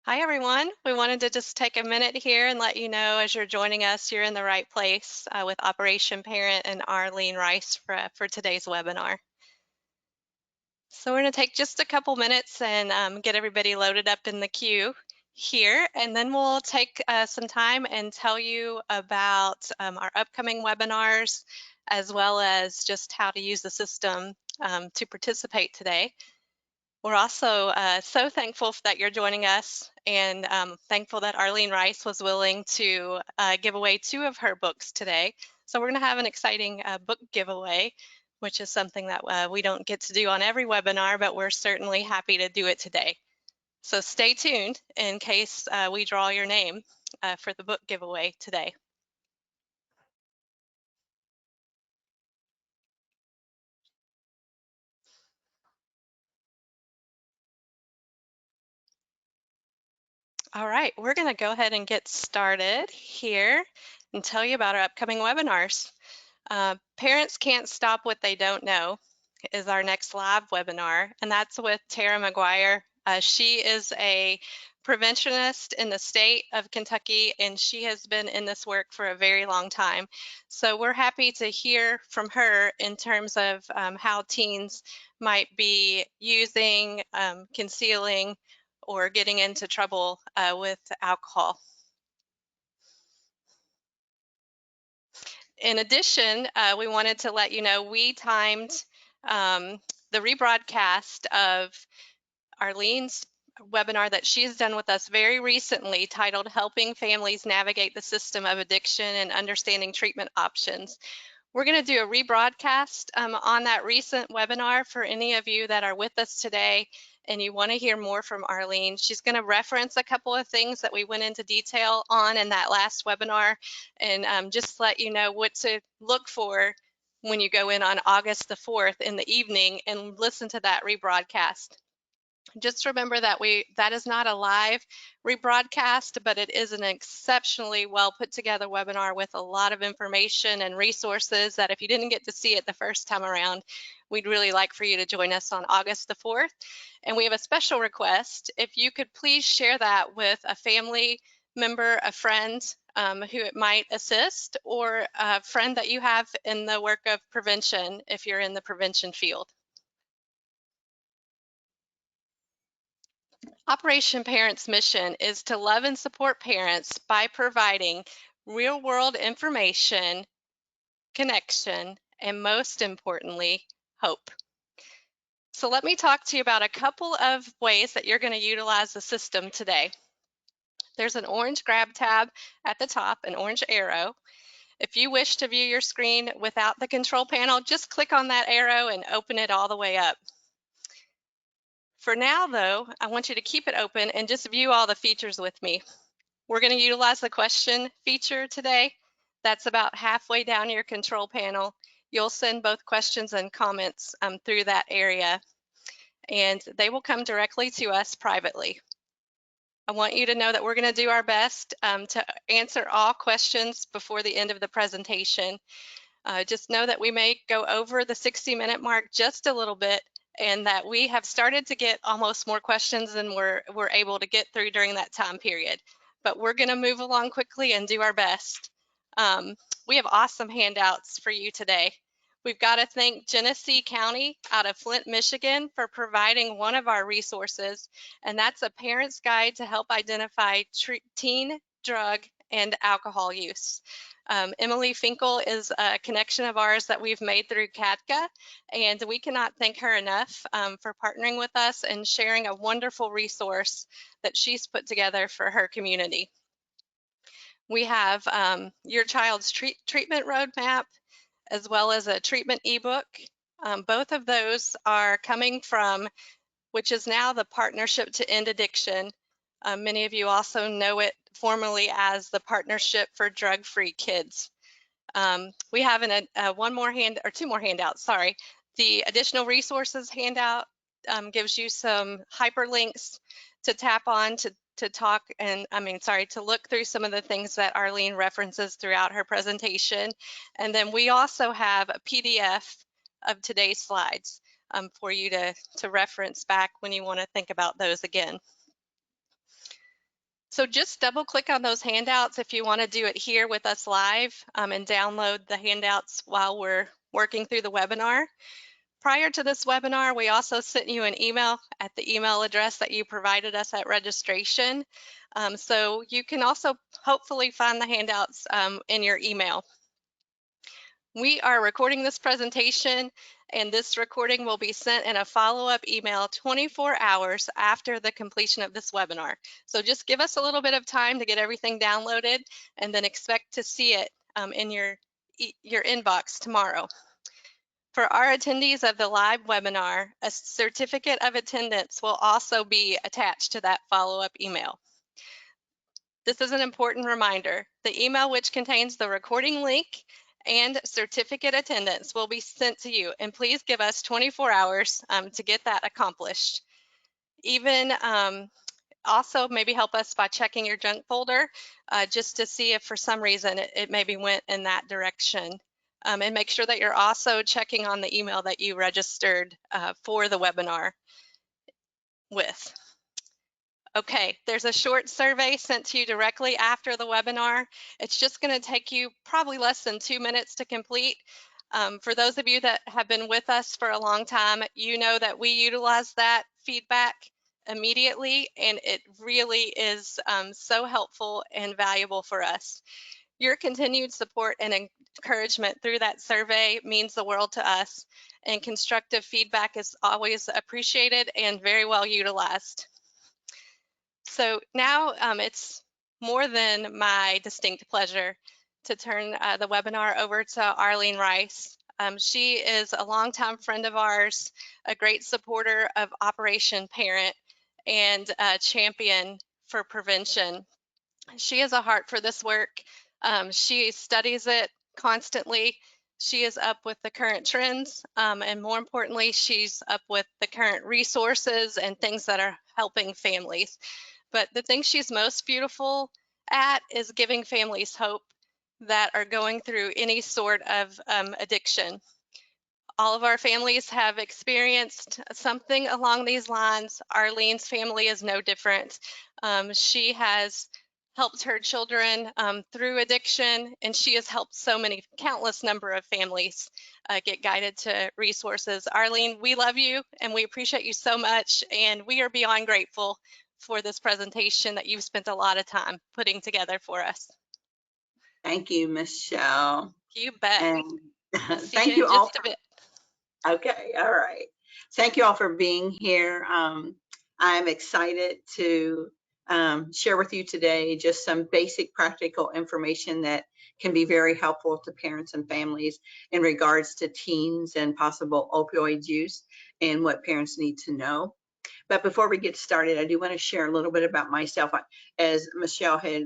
Hi, everyone. We wanted to just take a minute here and let you know as you're joining us, you're in the right place with Operation Parent and Arlene Rice for today's webinar. So we're going to take just a couple minutes and get everybody loaded up in the queue here, and then we'll take some time and tell you about our upcoming webinars, as well as just how to use the system to participate today. We're also so thankful that you're joining us, and thankful that Arlene Rice was willing to give away 2 of her books today. So we're going to have an exciting book giveaway, which is something that we don't get to do on every webinar, but we're certainly happy to do it today. So stay tuned in case we draw your name for the book giveaway today. All right, we're going to go ahead and get started here and tell you about our upcoming webinars. Parents Can't Stop What They Don't Know is our next live webinar, and that's with Tara McGuire. She is a preventionist in the state of Kentucky, and she has been in this work for a very long time. So we're happy to hear from her in terms of how teens might be using, concealing, or getting into trouble with alcohol. In addition, we wanted to let you know we timed the rebroadcast of Arlene's webinar that she's done with us very recently, titled Helping Families Navigate the System of Addiction and Understanding Treatment Options. We're going to do a rebroadcast on that recent webinar for any of you that are with us today and you want to hear more from Arlene. She's going to reference a couple of things that we went into detail on in that last webinar, and just let you know what to look for when you go in on August the 4th in the evening and listen to that rebroadcast. Just remember that that is not a live rebroadcast, but it is an exceptionally well put together webinar with a lot of information and resources that if you didn't get to see it the first time around, we'd really like for you to join us on August the 4th. And we have a special request. If you could please share that with a family member, a friend who it might assist, or a friend that you have in the work of prevention if you're in the prevention field. Operation Parent's mission is to love and support parents by providing real-world information, connection, and most importantly, hope. So let me talk to you about a couple of ways that you're going to utilize the system today. There's an orange grab tab at the top, an orange arrow. If you wish to view your screen without the control panel, just click on that arrow and open it all the way up. For now, though, I want you to keep it open and just view all the features with me. We're going to utilize the question feature today. That's about halfway down your control panel. You'll send both questions and comments through that area, and they will come directly to us privately. I want you to know that we're going to do our best to answer all questions before the end of the presentation. Just know that we may go over the 60-minute mark just a little bit, and that we have started to get almost more questions than we're able to get through during that time period. But we're going to move along quickly and do our best. We have awesome handouts for you today. We've got to thank Genesee County out of Flint, Michigan for providing one of our resources, and that's a parent's guide to help identify teen drug and alcohol use. Emily Finkel is a connection of ours that we've made through CADCA, and we cannot thank her enough for partnering with us and sharing a wonderful resource that she's put together for her community. We have your child's treatment roadmap, as well as a treatment ebook. Both of those are coming from, which is now the Partnership to End Addiction. Many of you also know it formally as the Partnership for Drug-Free Kids. We have two more handouts, sorry. The additional resources handout gives you some hyperlinks to tap on to look through some of the things that Arlene references throughout her presentation. And then we also have a PDF of today's slides for you to reference back when you want to think about those again. So just double click on those handouts if you want to do it here with us live, and download the handouts while we're working through the webinar. Prior to this webinar, we also sent you an email at the email address that you provided us at registration. So you can also hopefully find the handouts in your email. We are recording this presentation, and this recording will be sent in a follow-up email 24 hours after the completion of this webinar. So just give us a little bit of time to get everything downloaded, and then expect to see it in your inbox tomorrow. For our attendees of the live webinar, a certificate of attendance will also be attached to that follow-up email. This is an important reminder. The email, which contains the recording link and certificate attendance, will be sent to you, and please give us 24 hours to get that accomplished. Even also maybe help us by checking your junk folder just to see if for some reason it maybe went in that direction. And make sure that you're also checking on the email that you registered for the webinar with. Okay, there's a short survey sent to you directly after the webinar. It's just going to take you probably less than 2 minutes to complete. For those of you that have been with us for a long time, you know that we utilize that feedback immediately, and it really is so helpful and valuable for us. Your continued support and encouragement through that survey means the world to us, and constructive feedback is always appreciated and very well utilized. So now it's more than my distinct pleasure to turn the webinar over to Arlene Rice. She is a longtime friend of ours, a great supporter of Operation Parent, and a champion for prevention. She has a heart for this work. She studies it constantly. She is up with the current trends, and more importantly, she's up with the current resources and things that are helping families. But the thing she's most beautiful at is giving families hope that are going through any sort of addiction. All of our families have experienced something along these lines. Arlene's family is no different. She has helped her children through addiction, and she has helped so many, countless number of families get guided to resources. Arlene, we love you and we appreciate you so much, and we are beyond grateful for this presentation that you've spent a lot of time putting together for us. Thank you, Michelle. You bet. And See you in just a bit. Okay, all right. Thank you all for being here. I'm excited to share with you today just some basic practical information that can be very helpful to parents and families in regards to teens and possible opioid use and what parents need to know. But before we get started, I do want to share a little bit about myself. As Michelle had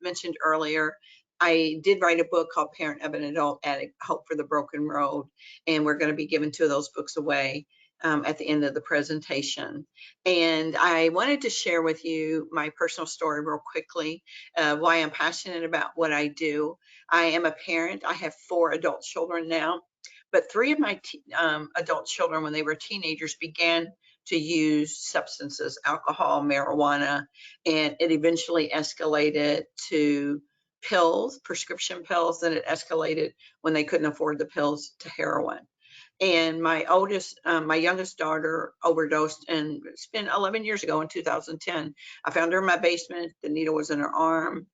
mentioned earlier, I did write a book called Parent of an Adult Addict, Hope for the Broken Road, and we're going to be giving 2 of those books away at the end of the presentation. And I wanted to share with you my personal story real quickly, why I'm passionate about what I do. I am a parent. I have 4 adult children now, but 3 of my adult children, when they were teenagers, began to use substances, alcohol, marijuana, and it eventually escalated to pills, prescription pills, and it escalated when they couldn't afford the pills to heroin. And my youngest daughter overdosed, and it's been 11 years ago in 2010. I found her in my basement. The needle was in her arm.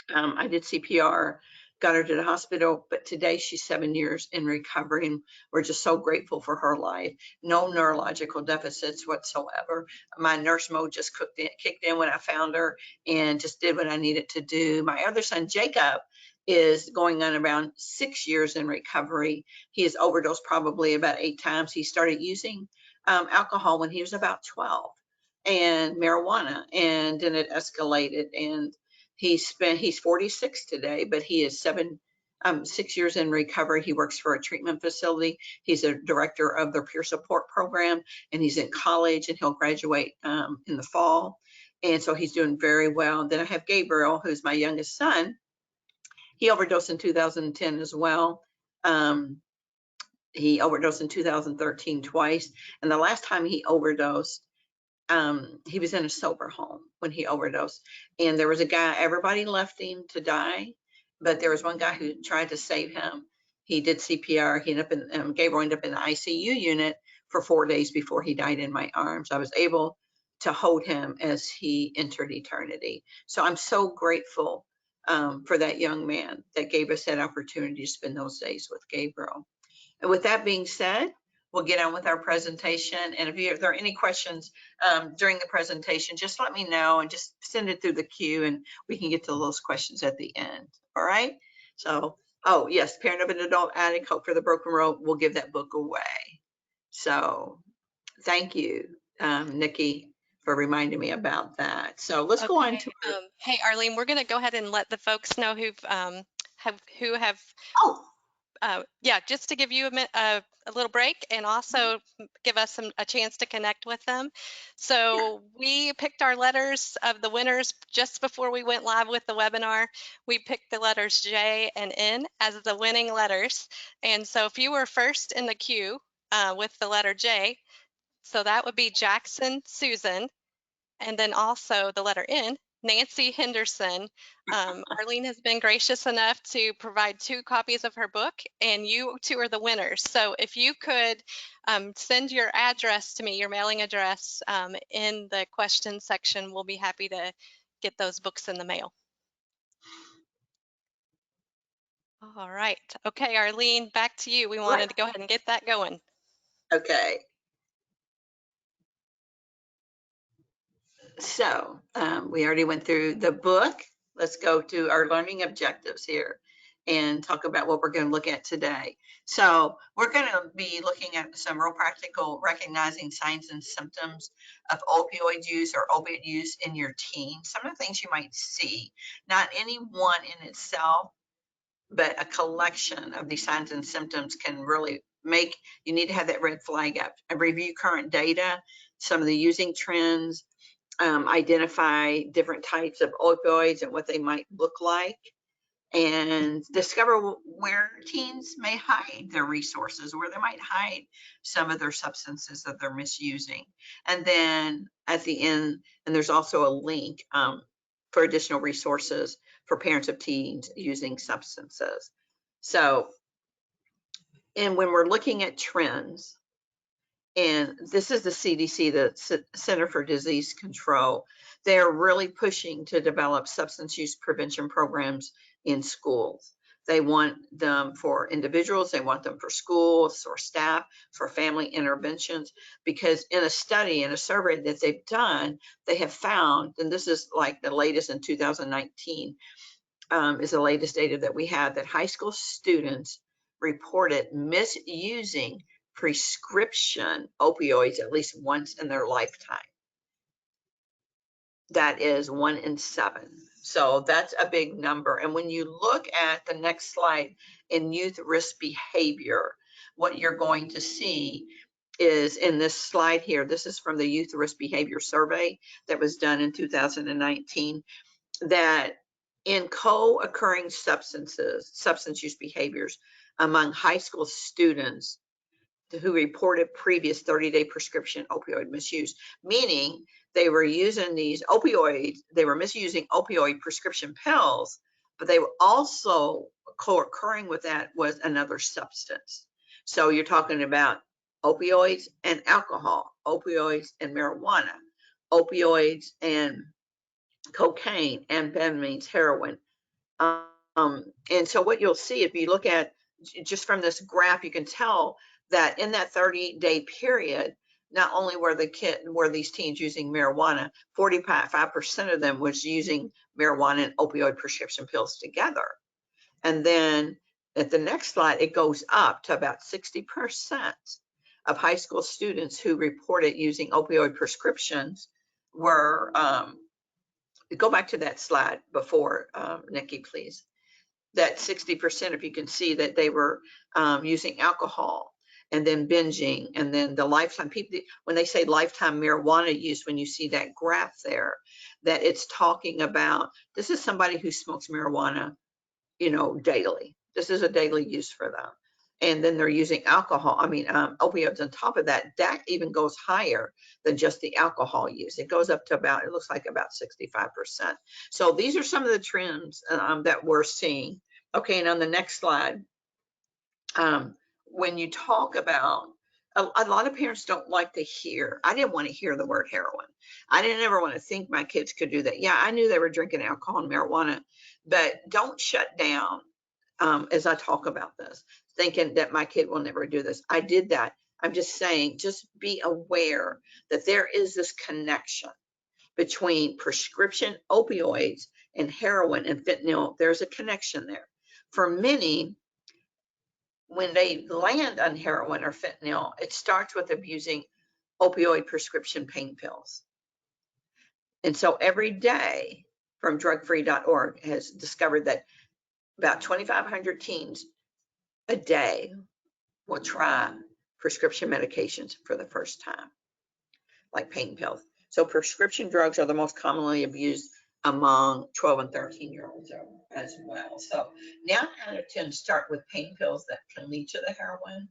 I did CPR, got her to the hospital, but today she's 7 years in recovery, and we're just so grateful for her life. No neurological deficits whatsoever. My nurse mode just kicked in when I found her and just did what I needed to do. My other son, Jacob, is going on around 6 years in recovery. He has overdosed probably about 8 times. He started using alcohol when he was about 12 and marijuana, and then it escalated, and he's 46 today, but he is 6 years in recovery. He works for a treatment facility. He's a director of their peer support program, and he's in college, and he'll graduate in the fall. And so he's doing very well. Then I have Gabriel, who's my youngest son. He overdosed in 2010 as well. He overdosed in 2013 twice. And the last time he overdosed, he was in a sober home when he overdosed. And there was a guy, everybody left him to die, but there was one guy who tried to save him. He did CPR. He ended up in, Gabriel ended up in the ICU unit for 4 days before he died in my arms. I was able to hold him as he entered eternity. So I'm so grateful for that young man that gave us that opportunity to spend those days with Gabriel. And with that being said, we'll get on with our presentation. And if there are any questions during the presentation, just let me know and just send it through the queue and we can get to those questions at the end. All right. So, oh yes, Parent of an Adult Addict, Hope for the Broken Road, we'll give that book away. So thank you, Nikki, for reminding me about that. So let's go on to Hey, Arlene, we're going to go ahead and let the folks know who have oh, yeah, just to give you a little break and also give us a chance to connect with them. So we picked our letters of the winners just before we went live with the webinar. We picked the letters J and N as the winning letters. And so if you were first in the queue with the letter J, so that would be Jackson Susan, and then also the letter N, Nancy Henderson. Arlene has been gracious enough to provide 2 copies of her book, and you 2 are the winners. So if you could send your address to me, your mailing address, in the question section, we'll be happy to get those books in the mail. All right. Okay, Arlene, back to you. We wanted to go ahead and get that going. okay. So we already went through the book. Let's go to our learning objectives here and talk about what we're going to look at today. So we're going to be looking at some real practical recognizing signs and symptoms of opioid use or opiate use in your teen. Some of the things you might see, not any one in itself, but a collection of these signs and symptoms can really make, you need to have that red flag up and review current data, some of the using trends, identify different types of opioids and what they might look like, and discover where teens may hide their resources, where they might hide some of their substances that they're misusing. And then at the end, and there's also a link for additional resources for parents of teens using substances. So, and when we're looking at trends, and this is the CDC, the Center for Disease Control. They're really pushing to develop substance use prevention programs in schools. They want them for individuals, they want them for schools, for staff, for family interventions, because in a study, in a survey that they've done, they have found, and this is like the latest in 2019, is the latest data that we have, that high school students reported misusing prescription opioids at least once in their lifetime. That is 1 in 7. So that's a big number. And when you look at the next slide in youth risk behavior, what you're going to see is in this slide here, this is from the Youth Risk Behavior Survey that was done in 2019, that in co-occurring substance use behaviors among high school students who reported previous 30-day prescription opioid misuse, meaning they were using these opioids, they were misusing opioid prescription pills, but they were also co-occurring with that was another substance. So you're talking about opioids and alcohol, opioids and marijuana, opioids and cocaine, amphetamines, heroin. And so what you'll see if you look at just from this graph, you can tell that in that 30-day period, not only were these teens using marijuana, 45% of them was using marijuana and opioid prescription pills together. And then at the next slide, it goes up to about 60% of high school students who reported using opioid prescriptions were, go back to that slide before, Nikki, please. That 60%, if you can see that they were using alcohol and then binging, and then the lifetime, people, when they say lifetime marijuana use, when you see that graph there, that it's talking about, this is somebody who smokes marijuana, daily. This is a daily use for them. and then they're using alcohol, opioids on top of that, that even goes higher than just the alcohol use. It goes up to about, it looks like about 65%. So these are some of the trends that we're seeing. Okay, and on the next slide, when you talk about, a lot of parents don't like to hear, I didn't want to hear the word heroin. I didn't ever want to think my kids could do that. Yeah, I knew they were drinking alcohol and marijuana, but don't shut down as I talk about this, thinking that my kid will never do this. I did that. I'm just saying, just be aware that there is this connection between prescription opioids and heroin and fentanyl. There's a connection there. For many, when they land on heroin or fentanyl, it starts with abusing opioid prescription pain pills. And so every day from drugfree.org has discovered that about 2,500 teens a day will try prescription medications for the first time, like pain pills. So prescription drugs are the most commonly abused among 12 and 13-year-olds as well. So 9 out of 10 start with pain pills that can lead to the heroin.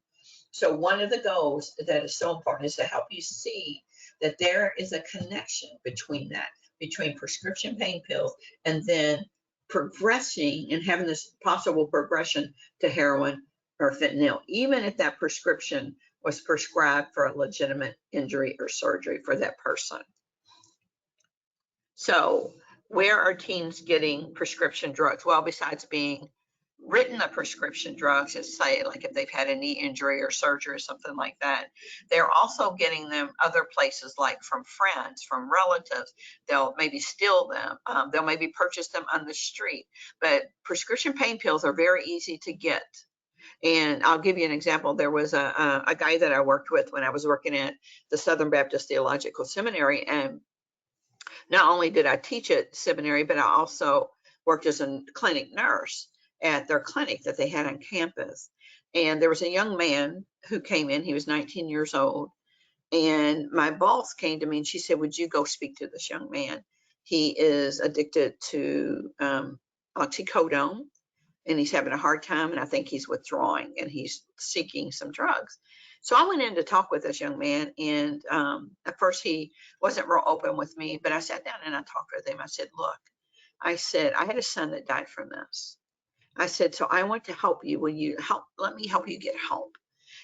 So one of the goals that is so important is to help you see that there is a connection between that, between prescription pain pills and then progressing and having this possible progression to heroin or fentanyl, even if that prescription was prescribed for a legitimate injury or surgery for that person. So where are teens getting prescription drugs? Well, besides being written the prescription drugs, and say like if they've had a knee injury or surgery or something like that, they're also getting them other places, like from friends, from relatives. They'll maybe steal them. They'll maybe purchase them on the street. But prescription pain pills are very easy to get. And I'll give you an example. There was a guy that I worked with when I was working at the Southern Baptist Theological Seminary, and not only did I teach at seminary, but I also worked as a clinic nurse at their clinic that they had on campus. And there was a young man who came in, he was 19 years old. And my boss came to me and she said, would you go speak to this young man? He is addicted to oxycodone and he's having a hard time. And I think he's withdrawing and he's seeking some drugs. So I went in to talk with this young man, and at first he wasn't real open with me, but I sat down and I talked with him. I said, look, I said, I had a son that died from this. I said, so I want to help you. Will you help? Let me help you get help.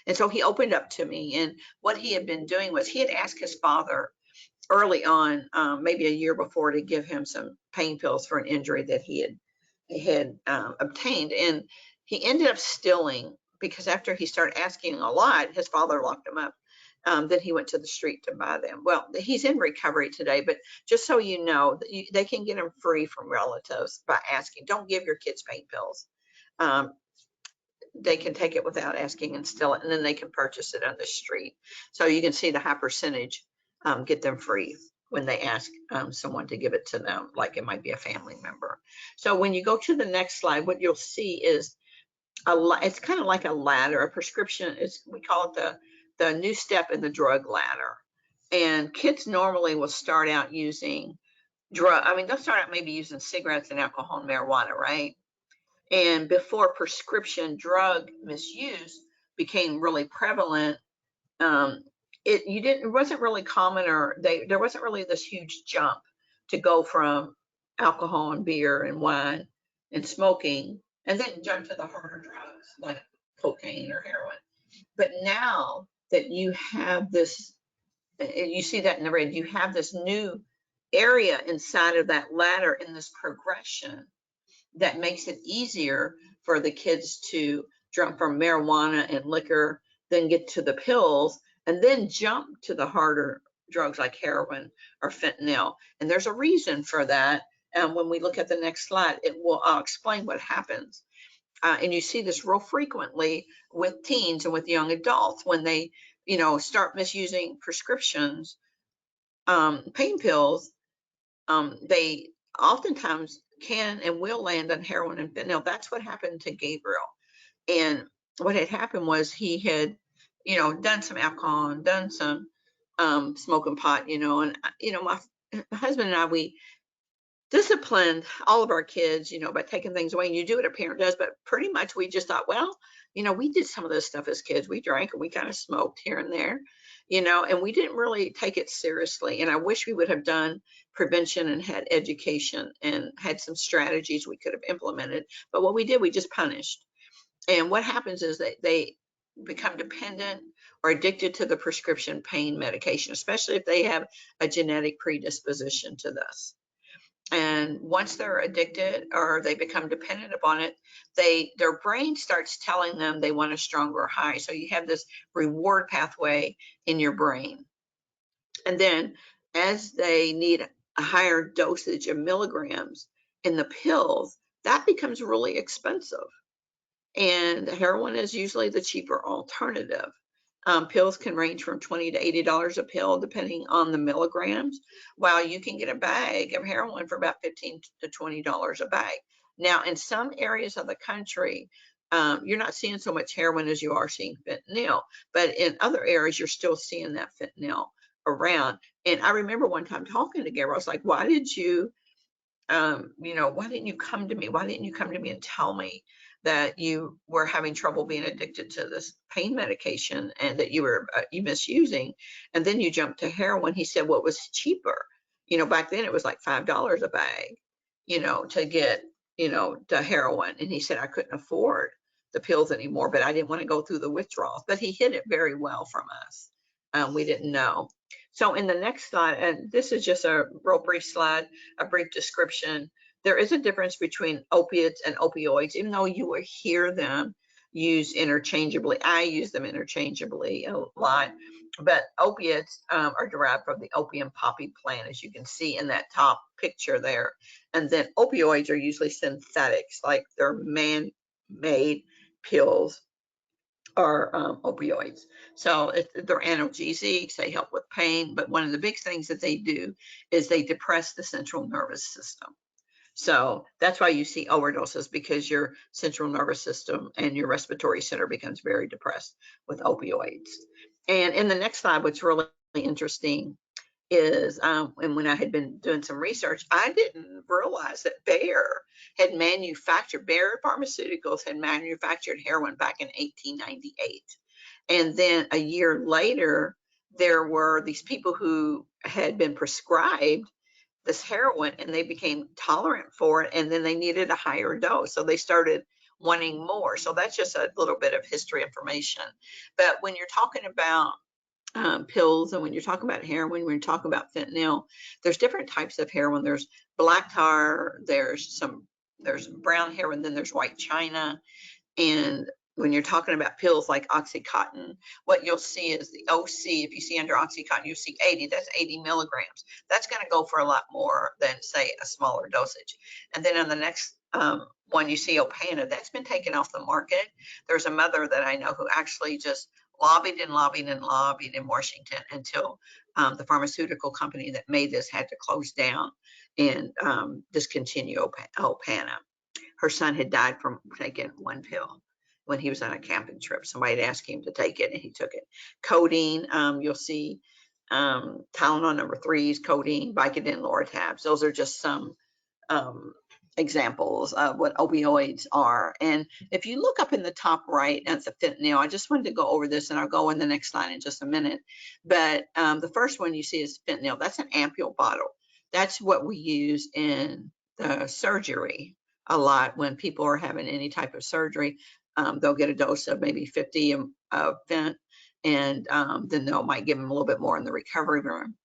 And so he opened up to me, and what he had been doing was he had asked his father early on, maybe a year before, to give him some pain pills for an injury that he had obtained. And he ended up stealing, because after he started asking a lot, his father locked him up. Then he went to the street to buy them. Well, he's in recovery today, but just so you know, they can get them free from relatives by asking. Don't give your kids pain pills. They can take it without asking and steal it, and then they can purchase it on the street. So you can see the high percentage get them free when they ask someone to give it to them, like it might be a family member. So when you go to the next slide, what you'll see is it's kind of like a ladder, a prescription. We call it the new step in the drug ladder. And kids normally will start out using they'll start out maybe using cigarettes and alcohol and marijuana, right? And before prescription drug misuse became really prevalent, it wasn't really common, or there wasn't really this huge jump to go from alcohol and beer and wine and smoking and then jump to the harder drugs like cocaine or heroin. But now that you have this, you see that in the red, you have this new area inside of that ladder in this progression that makes it easier for the kids to jump from marijuana and liquor, then get to the pills, and then jump to the harder drugs like heroin or fentanyl. And there's a reason for that. And when we look at the next slide, I'll explain what happens. And you see this real frequently with teens and with young adults when they, start misusing prescriptions, pain pills. They oftentimes can and will land on heroin and fentanyl. That's what happened to Gabriel. And what had happened was he had, done some alcohol and done some smoking pot, and, my husband and I, we disciplined all of our kids, by taking things away. And you do what a parent does, but pretty much we just thought, well, we did some of this stuff as kids. We drank and we kind of smoked here and there, and we didn't really take it seriously. And I wish we would have done prevention and had education and had some strategies we could have implemented. But what we did, we just punished. And what happens is that they become dependent or addicted to the prescription pain medication, especially if they have a genetic predisposition to this. And once they're addicted or they become dependent upon it, their brain starts telling them they want a stronger high. So you have this reward pathway in your brain. And then as they need a higher dosage of milligrams in the pills, that becomes really expensive. And heroin is usually the cheaper alternative. Pills can range from $20 to $80 a pill, depending on the milligrams, while you can get a bag of heroin for about $15 to $20 a bag. Now, in some areas of the country, you're not seeing so much heroin as you are seeing fentanyl, but in other areas, you're still seeing that fentanyl around. And I remember one time talking to Gabriel, I was like, why didn't you come to me? Why didn't you come to me and tell me that you were having trouble being addicted to this pain medication and that you were misusing? And then you jumped to heroin. He said, well, it was cheaper. Back then it was like $5 a bag, to get, the heroin. And he said, I couldn't afford the pills anymore, but I didn't want to go through the withdrawals. But he hid it very well from us. We didn't know. So in the next slide, and this is just a real brief slide, a brief description. There is a difference between opiates and opioids, even though you will hear them used interchangeably. I use them interchangeably a lot, but opiates are derived from the opium poppy plant, as you can see in that top picture there. And then opioids are usually synthetics, like they're man-made pills are opioids. So they're analgesics, they help with pain, but one of the big things that they do is they depress the central nervous system. So that's why you see overdoses, because your central nervous system and your respiratory center becomes very depressed with opioids. And in the next slide, what's really interesting is, and when I had been doing some research, I didn't realize that Bayer Pharmaceuticals had manufactured heroin back in 1898. And then a year later, there were these people who had been prescribed this heroin and they became tolerant for it. And then they needed a higher dose. So they started wanting more. So that's just a little bit of history information. But when you're talking about pills, and when you're talking about heroin, when you're talking about fentanyl, there's different types of heroin. There's black tar, there's brown heroin, then there's white china. And when you're talking about pills like Oxycontin, what you'll see is the OC. If you see under Oxycontin, you see 80, that's 80 milligrams. That's going to go for a lot more than, say, a smaller dosage. And then on the next one, you see Opana, that's been taken off the market. There's a mother that I know who actually just lobbied and lobbied and lobbied in Washington until the pharmaceutical company that made this had to close down and discontinue Opana. Her son had died from taking one pill when he was on a camping trip. Somebody had asked him to take it and he took it. Codeine, you'll see Tylenol number 3s, codeine, Vicodin, Loratabs. Those are just some examples of what opioids are. And if you look up in the top right, that's the fentanyl. I just wanted to go over this and I'll go in the next slide in just a minute. But the first one you see is fentanyl. That's an ampule bottle. That's what we use in the surgery a lot. When people are having any type of surgery, they'll get a dose of maybe 50 of fent, and then they might give them a little bit more in the recovery room.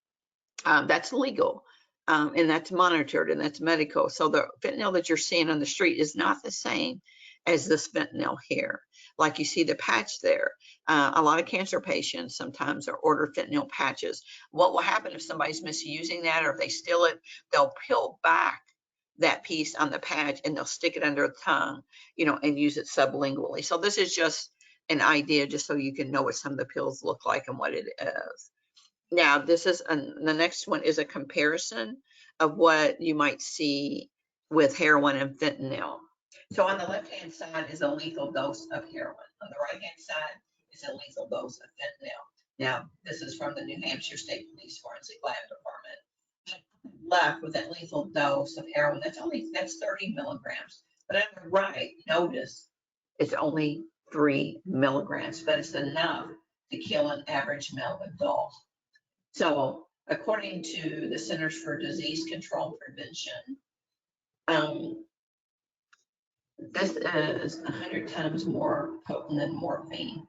That's legal. And that's monitored and that's medical. So the fentanyl that you're seeing on the street is not the same as this fentanyl here. Like you see the patch there. A lot of cancer patients sometimes are ordered fentanyl patches. What will happen if somebody's misusing that, or if they steal it, they'll peel back that piece on the patch and they'll stick it under the tongue, and use it sublingually. So this is just an idea, just so you can know what some of the pills look like and what it is. Now, this is the next one is a comparison of what you might see with heroin and fentanyl. So on the left-hand side is a lethal dose of heroin. On the right-hand side is a lethal dose of fentanyl. Now, this is from the New Hampshire State Police Forensic Lab Department. Left with that lethal dose of heroin, that's 30 milligrams. But on the right, notice it's only milligrams, but it's enough to kill an average male adult. So according to the Centers for Disease Control and Prevention, this is 100 times more potent than morphine.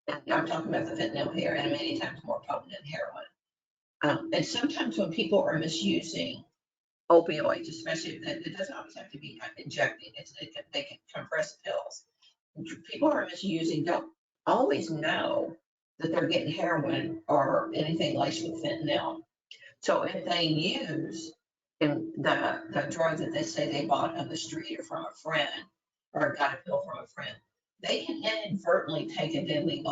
And I'm talking about the fentanyl here, and many times more potent than heroin. And sometimes when people are misusing opioids, especially, it doesn't always have to be injecting, they can compress pills. People who are misusing don't always know that they're getting heroin or anything laced with fentanyl. So if they use the drug that they say they bought on the street or from a friend, or got a pill from a friend, they can inadvertently take a deadly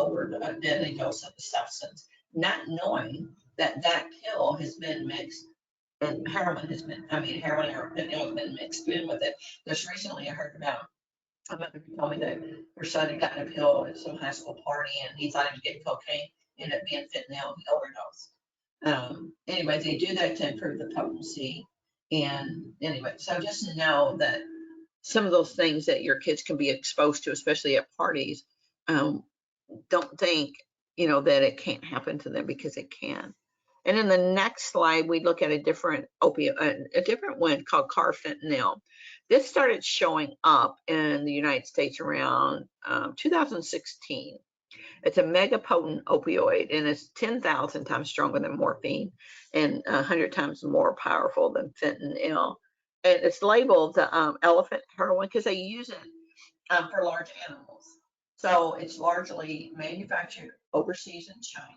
dose of the substance, not knowing that that pill has been mixed and heroin or fentanyl has been mixed in with it. Just recently I heard about a mother who told me that her son had gotten a pill at some high school party and he thought he was getting cocaine, ended up being fentanyl, he overdosed. Anyway, they do that to improve the potency. And anyway, so just know that some of those things that your kids can be exposed to, especially at parties, don't think, that it can't happen to them, because it can. And in the next slide, we look at a different opioid, a different one called carfentanil. This started showing up in the United States around 2016. It's a mega potent opioid, and it's 10,000 times stronger than morphine and 100 times more powerful than fentanyl. And it's labeled elephant heroin because they use it for large animals. So it's largely manufactured overseas in China,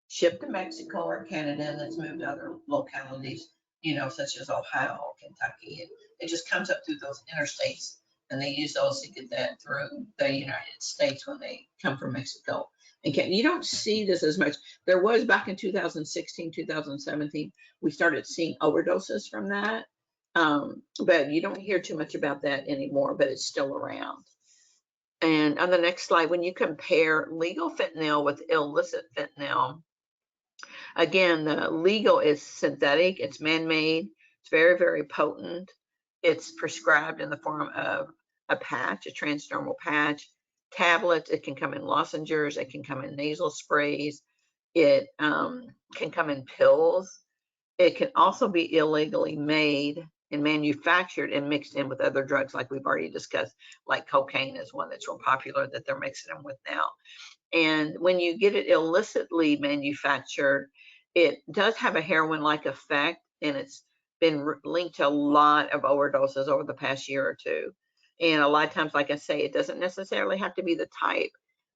shipped to Mexico or Canada, and it's moved to other localities, such as Ohio, Kentucky. It just comes up through those interstates, and they use those to get that through the United States when they come from Mexico. And you don't see this as much. There was back in 2016, 2017, we started seeing overdoses from that. But you don't hear too much about that anymore, but it's still around. And on the next slide, when you compare legal fentanyl with illicit fentanyl, again, the legal is synthetic, it's man-made, it's very, very potent. It's prescribed in the form of a patch, a transdermal patch, tablets. It can come in lozenges, it can come in nasal sprays, it can come in pills. It can also be illegally made and manufactured and mixed in with other drugs, like we've already discussed, like cocaine is one that's real popular that they're mixing them with now. And when you get it illicitly manufactured, it does have a heroin-like effect, and it's been linked to a lot of overdoses over the past year or two. And a lot of times, like I say, it doesn't necessarily have to be the type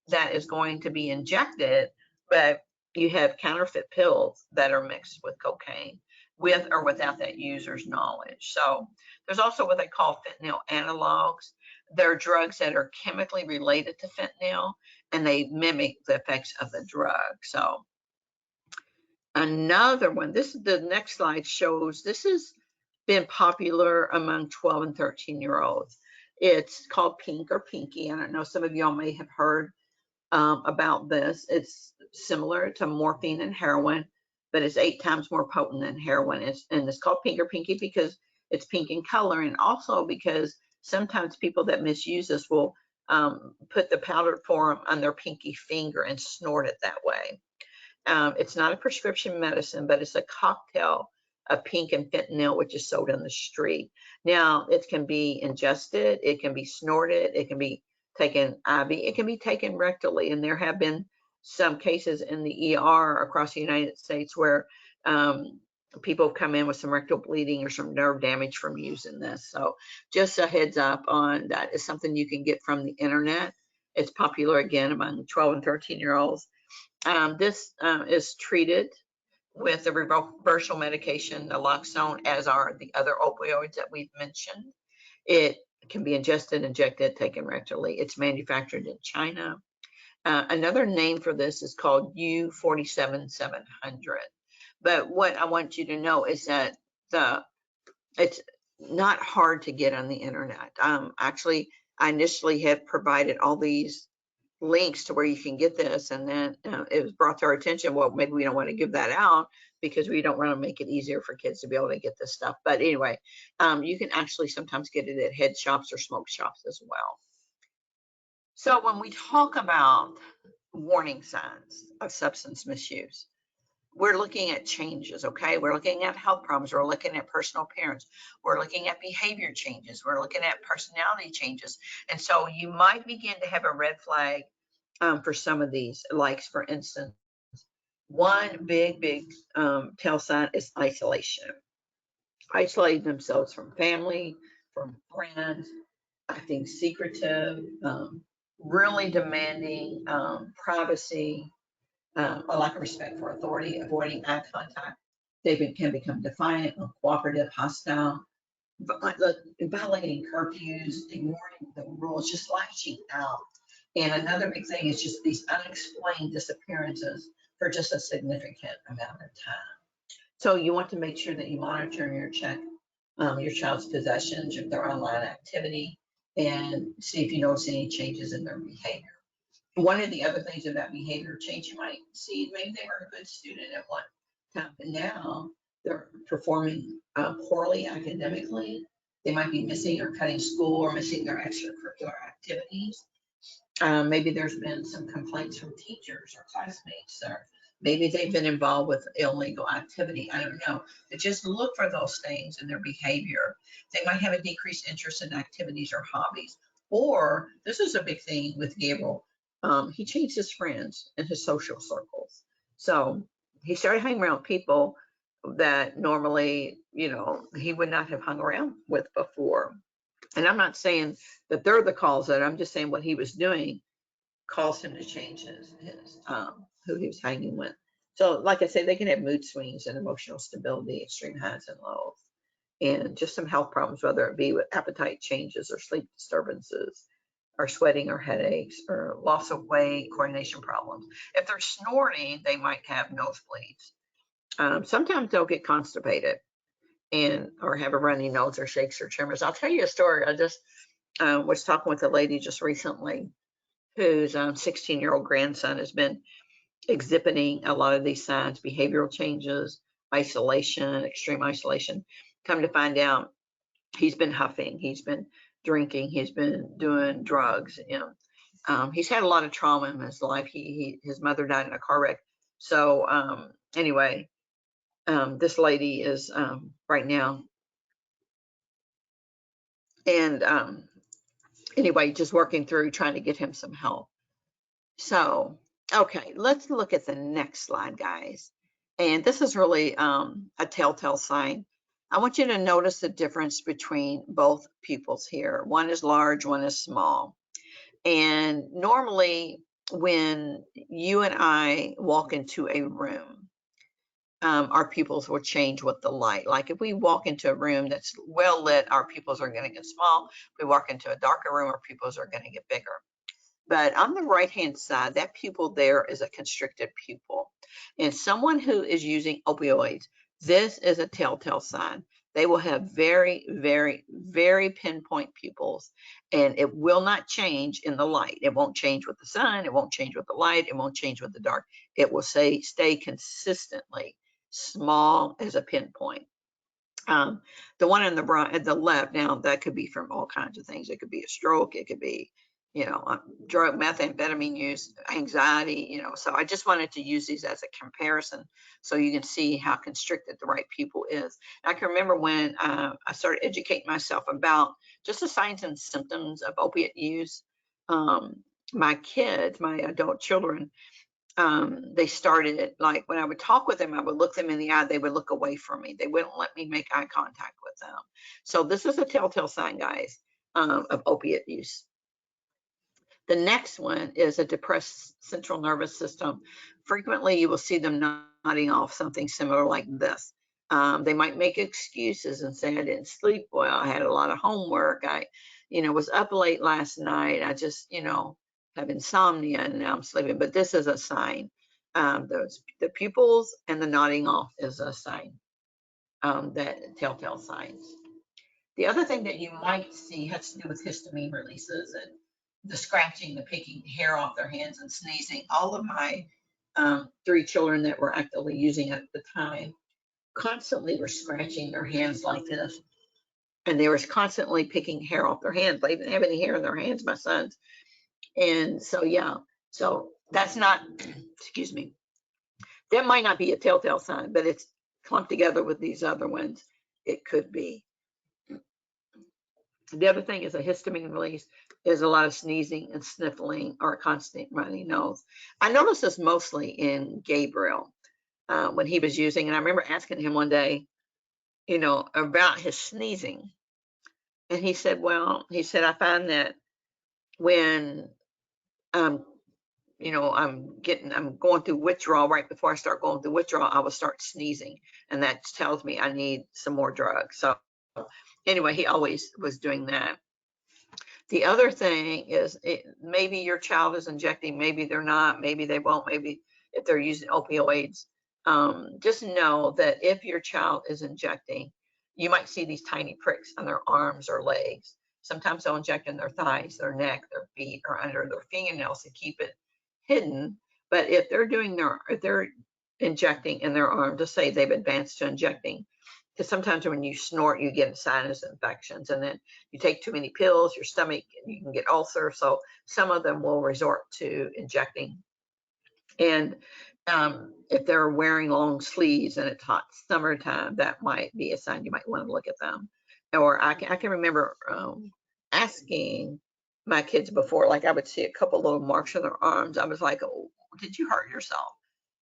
that is going to be injected, but you have counterfeit pills that are mixed with cocaine, with or without that user's knowledge. So there's also what they call fentanyl analogs. They're drugs that are chemically related to fentanyl, and they mimic the effects of the drug. So another one, the next slide shows, this has been popular among 12 and 13-year-olds. It's called pink or pinky. I don't know, some of y'all may have heard about this. It's similar to morphine and heroin, but it's 8 times more potent than heroin. And it's called pink or pinky because it's pink in color, and also because sometimes people that misuse this will put the powdered form on their pinky finger and snort it that way. It's not a prescription medicine, but it's a cocktail of pink and fentanyl, which is sold in the street. Now, it can be ingested, it can be snorted, it can be taken IV, it can be taken rectally. And there have been some cases in the ER across the United States where people come in with some rectal bleeding or some nerve damage from using this. So just a heads up on that. Is something you can get from the internet. It's popular again among 12 and 13-year-olds. This is treated with a reversal medication, naloxone, as are the other opioids that we've mentioned. It can be ingested, injected, taken rectally. It's manufactured in China. Another name for this is called U-47-700. But what I want you to know is that it's not hard to get on the internet. Actually, I initially had provided all these links to where you can get this, and then it was brought to our attention, well, maybe we don't want to give that out because we don't want to make it easier for kids to be able to get this stuff. But anyway, you can actually sometimes get it at head shops or smoke shops as well. So when we talk about warning signs of substance misuse, we're looking at changes, okay? We're looking at health problems. We're looking at personal appearance. We're looking at behavior changes. We're looking at personality changes. And so you might begin to have a red flag for some of these. Like, for instance, one big tell sign is isolation. Isolating themselves from family, from friends, acting secretive, really demanding privacy, a lack of respect for authority, avoiding eye contact. Can become defiant, uncooperative, hostile, violating curfews, ignoring the rules, just lashing out. And another big thing is just these unexplained disappearances for just a significant amount of time. So you want to make sure that you monitor and check your child's possessions, their online activity, and see if you notice any changes in their behavior. One of the other things about behavior change, you might see maybe they were a good student at one time, but now they're performing poorly academically. They might be missing or cutting school or missing their extracurricular activities. Maybe there's been some complaints from teachers or classmates, or maybe they've been involved with illegal activity. I don't know. But just look for those things in their behavior. They might have a decreased interest in activities or hobbies. Or this is a big thing with Gabriel. He changed his friends and his social circles. So he started hanging around people that normally, he would not have hung around with before. And I'm not saying that they're the cause of it. I'm just saying what he was doing caused him to change his who he was hanging with. So, like I said, they can have mood swings and emotional stability, extreme highs and lows, and just some health problems, whether it be with appetite changes or sleep disturbances, or sweating or headaches, or loss of weight, coordination problems. If they're snorting, they might have nosebleeds. Sometimes they'll get constipated or have a runny nose or shakes or tremors. I'll tell you a story. I just was talking with a lady just recently whose 16-year-old grandson has been exhibiting a lot of these signs, behavioral changes, isolation, extreme isolation. Come to find out, he's been huffing, he's been drinking, he's been doing drugs. He's had a lot of trauma in his life. His mother died in a car wreck. So anyway, this lady is right now, and anyway, just working through trying to get him some help. So, okay, let's look at the next slide, guys. And this is really a telltale sign. I want you to notice the difference between both pupils here. One is large, one is small. And normally when you and I walk into a room, our pupils will change with the light. Like if we walk into a room that's well lit, our pupils are going to get small. If we walk into a darker room, our pupils are going to get bigger. But on the right-hand side, that pupil there is a constricted pupil. And someone who is using opioids, this is a telltale sign. They will have very, very, very pinpoint pupils, and it will not change in the light. It won't change with the sun. It won't change with the light. It won't change with the dark. It will stay consistently small as a pinpoint. The one on the right, at the left, now that could be from all kinds of things. It could be a stroke. It could be, drug, methamphetamine use, anxiety, So I just wanted to use these as a comparison so you can see how constricted the right pupil is. I can remember when I started educating myself about just the signs and symptoms of opiate use. My kids, my adult children, they started, like when I would talk with them, I would look them in the eye, they would look away from me. They wouldn't let me make eye contact with them. So this is a telltale sign, guys, of opiate use. The next one is a depressed central nervous system. Frequently, you will see them nodding off something similar like this. They might make excuses and say, I didn't sleep well. I had a lot of homework. I, was up late last night. I just, have insomnia and now I'm sleeping. But this is a sign. The pupils and the nodding off is a sign, that telltale signs. The other thing that you might see has to do with histamine releases and the scratching, the picking hair off their hands and sneezing. All of my 3 children that were actively using at the time constantly were scratching their hands like this. And they were constantly picking hair off their hands. They didn't have any hair in their hands, my sons. And so, yeah, so that's not, excuse me, that might not be a telltale sign, but it's clumped together with these other ones. It could be. The other thing is a histamine release is a lot of sneezing and sniffling or constant runny nose. I noticed this mostly in Gabriel when he was using, and I remember asking him one day, about his sneezing. And he said, well, I find that when um, I'm going through withdrawal, right before I start going through withdrawal, I will start sneezing. And that tells me I need some more drugs. So anyway, he always was doing that. The other thing is maybe your child is injecting, maybe they're not, maybe they won't, maybe if they're using opioids. Just know that if your child is injecting, you might see these tiny pricks on their arms or legs. Sometimes they'll inject in their thighs, their neck, their feet, or under their fingernails to keep it hidden. But if they're injecting in their arm, just say they've advanced to injecting, because sometimes when you snort, you get sinus infections, and then you take too many pills, your stomach, you can get ulcers. So some of them will resort to injecting. And if they're wearing long sleeves and it's hot summertime, that might be a sign you might want to look at them. Or I can remember asking my kids before, like I would see a couple little marks on their arms. I was like, oh, did you hurt yourself?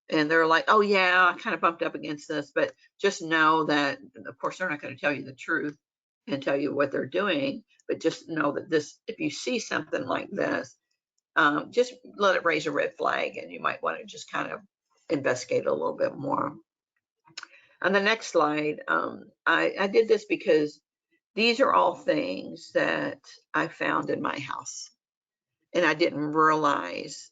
And they're like, oh yeah, I kind of bumped up against this, but just know that, of course, they're not going to tell you the truth and tell you what they're doing, but just know that if you see something like this, just let it raise a red flag, and you might want to just kind of investigate a little bit more. On the next slide, I did this because these are all things that I found in my house, and I didn't realize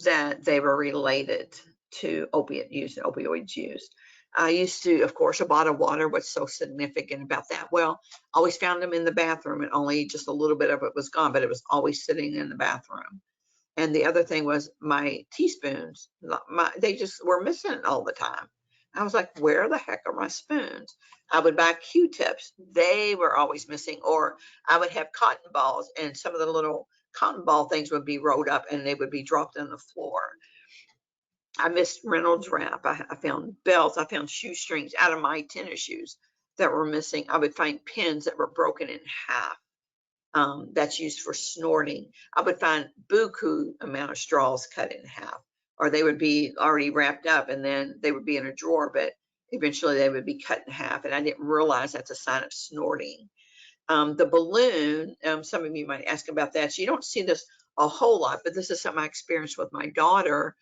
that they were related to opiate use and opioids use. I used to, of course, a bottle of water. What's so significant about that? Well, I always found them in the bathroom, and only just a little bit of it was gone, but it was always sitting in the bathroom. And the other thing was my teaspoons. They just were missing all the time. I was like, where the heck are my spoons? I would buy Q-tips. They were always missing. Or I would have cotton balls, and some of the little cotton ball things would be rolled up and they would be dropped on the floor. I missed Reynolds wrap. I found belts. I found shoestrings out of my tennis shoes that were missing. I would find pins that were broken in half. That's used for snorting. I would find buku amount of straws cut in half, or they would be already wrapped up and then they would be in a drawer, but eventually they would be cut in half. And I didn't realize that's a sign of snorting. The balloon, some of you might ask about that. So you don't see this a whole lot, but this is something I experienced with my daughter.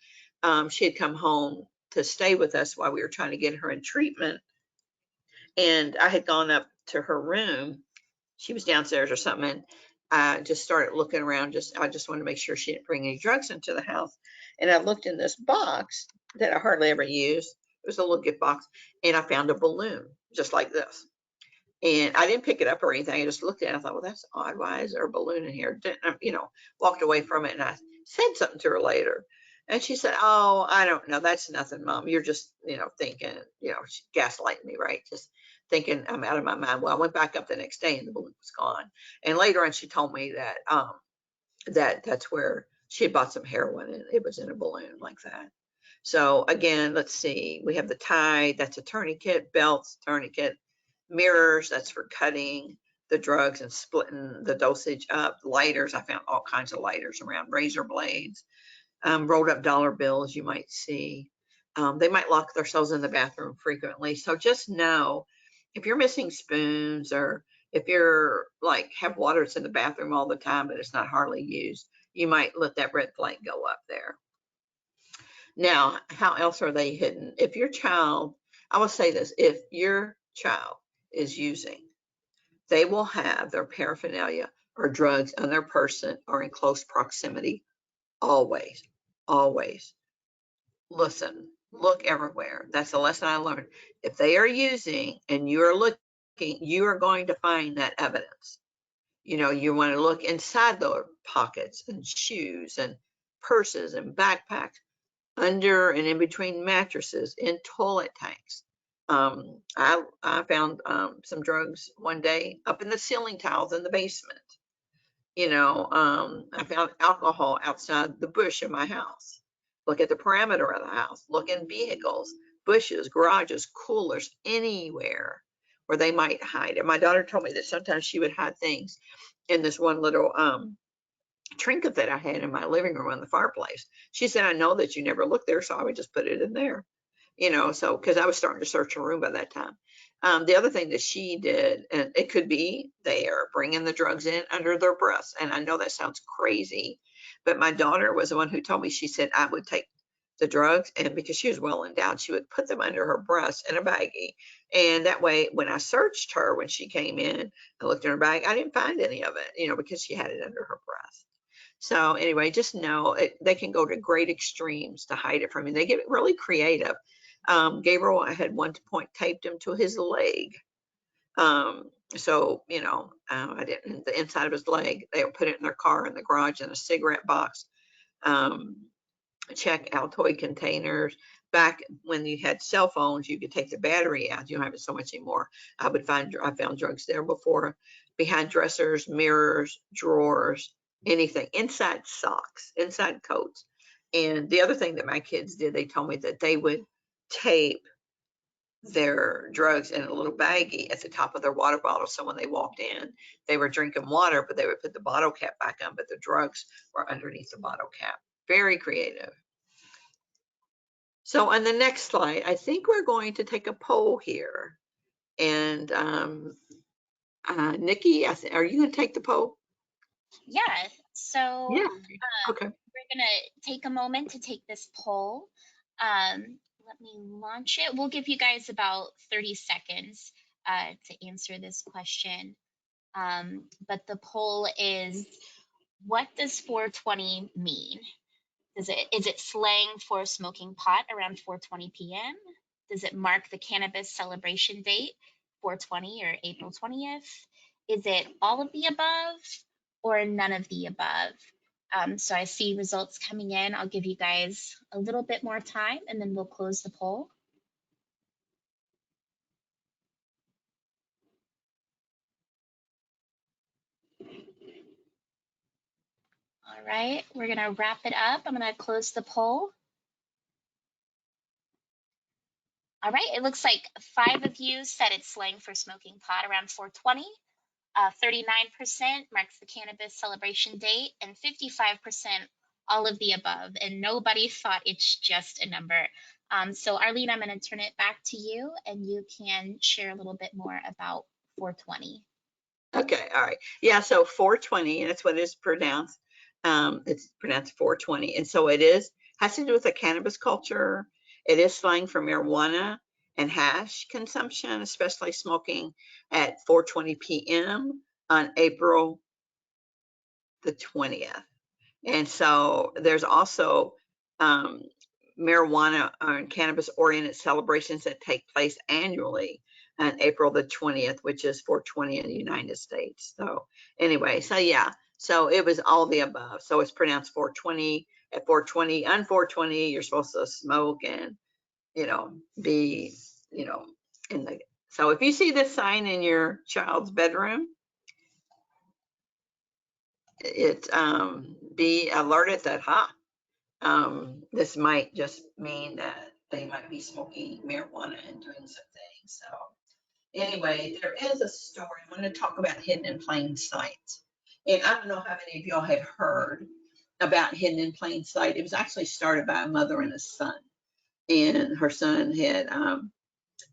She had come home to stay with us while we were trying to get her in treatment. And I had gone up to her room. She was downstairs or something. And I just started looking around. I just wanted to make sure she didn't bring any drugs into the house. And I looked in this box that I hardly ever used. It was a little gift box. And I found a balloon just like this. And I didn't pick it up or anything. I just looked at it and I thought, well, that's odd. Why is there a balloon in here? Walked away from it, and I said something to her later. And she said, oh, I don't know. That's nothing, Mom. You're just, thinking, she gaslighting me, right? Just thinking I'm out of my mind. Well, I went back up the next day and the balloon was gone. And later on, she told me that that's where she had bought some heroin and it was in a balloon like that. So again, let's see. We have the tie. That's a tourniquet. Belts, tourniquet. Mirrors, that's for cutting the drugs and splitting the dosage up. Lighters, I found all kinds of lighters around. Razor blades, rolled up dollar bills you might see. They might lock themselves in the bathroom frequently. So just know if you're missing spoons, or if you're like have water that's in the bathroom all the time but it's not hardly used, you might let that red flag go up there. Now, how else are they hidden? If your child, I will say this, if your child is using, they will have their paraphernalia or drugs on their person or in close proximity always, always. Listen, look everywhere. That's the lesson I learned. If they are using and you're looking, you are going to find that evidence. You want to look inside their pockets and shoes and purses and backpacks, under and in between mattresses, in toilet tanks. I found some drugs one day up in the ceiling tiles in the basement. I found alcohol outside the bush in my house. Look at the perimeter of the house. Look in vehicles, bushes, garages, coolers, anywhere where they might hide it. My daughter told me that sometimes she would hide things in this one little trinket that I had in my living room on the fireplace. She said, I know that you never looked there, so I would just put it in there. So because I was starting to search her room by that time. The other thing that she did, and it could be they are bringing the drugs in under their breath. And I know that sounds crazy, but my daughter was the one who told me, she said, I would take the drugs, and because she was well endowed, she would put them under her breast in a baggie. And that way, when I searched her, when she came in, I looked in her bag, I didn't find any of it, because she had it under her breast. So anyway, just know they can go to great extremes to hide it from you. They get really creative. Gabriel, I had one point taped him to his leg. So, I didn't, the inside of his leg, they would put it in their car in the garage in a cigarette box. Check Altoid containers. Back when you had cell phones, you could take the battery out. You don't have it so much anymore. I found drugs there before, behind dressers, mirrors, drawers, anything, inside socks, inside coats. And the other thing that my kids did, they told me that they would tape their drugs in a little baggie at the top of their water bottle. So when they walked in, they were drinking water, but they would put the bottle cap back on, but the drugs were underneath the bottle cap. Very creative. So on the next slide, I think we're going to take a poll here. And Nikki, are you going to take the poll? Yeah, so Yeah. Okay. we're going to take a moment to take this poll. Let me launch it. We'll give you guys about 30 seconds to answer this question. But the poll is, what does 420 mean? Is it slang for smoking pot around 4:20 p.m.? Does it mark the cannabis celebration date, 420 or April 20th? Is it all of the above or none of the above? So I see results coming in. I'll give you guys a little bit more time and then we'll close the poll. All right, we're gonna wrap it up. I'm gonna close the poll. All right, it looks like 5 of you said it's slang for smoking pot around 420. 39% marks the cannabis celebration date, and 55% all of the above. And nobody thought it's just a number. So Arlene, I'm going to turn it back to you, and you can share a little bit more about 420. Okay. All right. Yeah. So 420, and that's what it is pronounced. It's pronounced 420. And so has to do with the cannabis culture. It is slang for marijuana and hash consumption, especially smoking at 4:20 p.m. on April the 20th. And so there's also marijuana and cannabis oriented celebrations that take place annually on April the 20th, which is 420 in the United States. So anyway, so yeah, so it was all the above. So it's pronounced 420. At 420, on 420, you're supposed to smoke and, be, in the, so if you see this sign in your child's bedroom, be alerted that, this might just mean that they might be smoking marijuana and doing some things. So anyway, there is a story. I'm going to talk about hidden in plain sight. And I don't know how many of y'all have heard about hidden in plain sight. It was actually started by a mother and a son. And her son had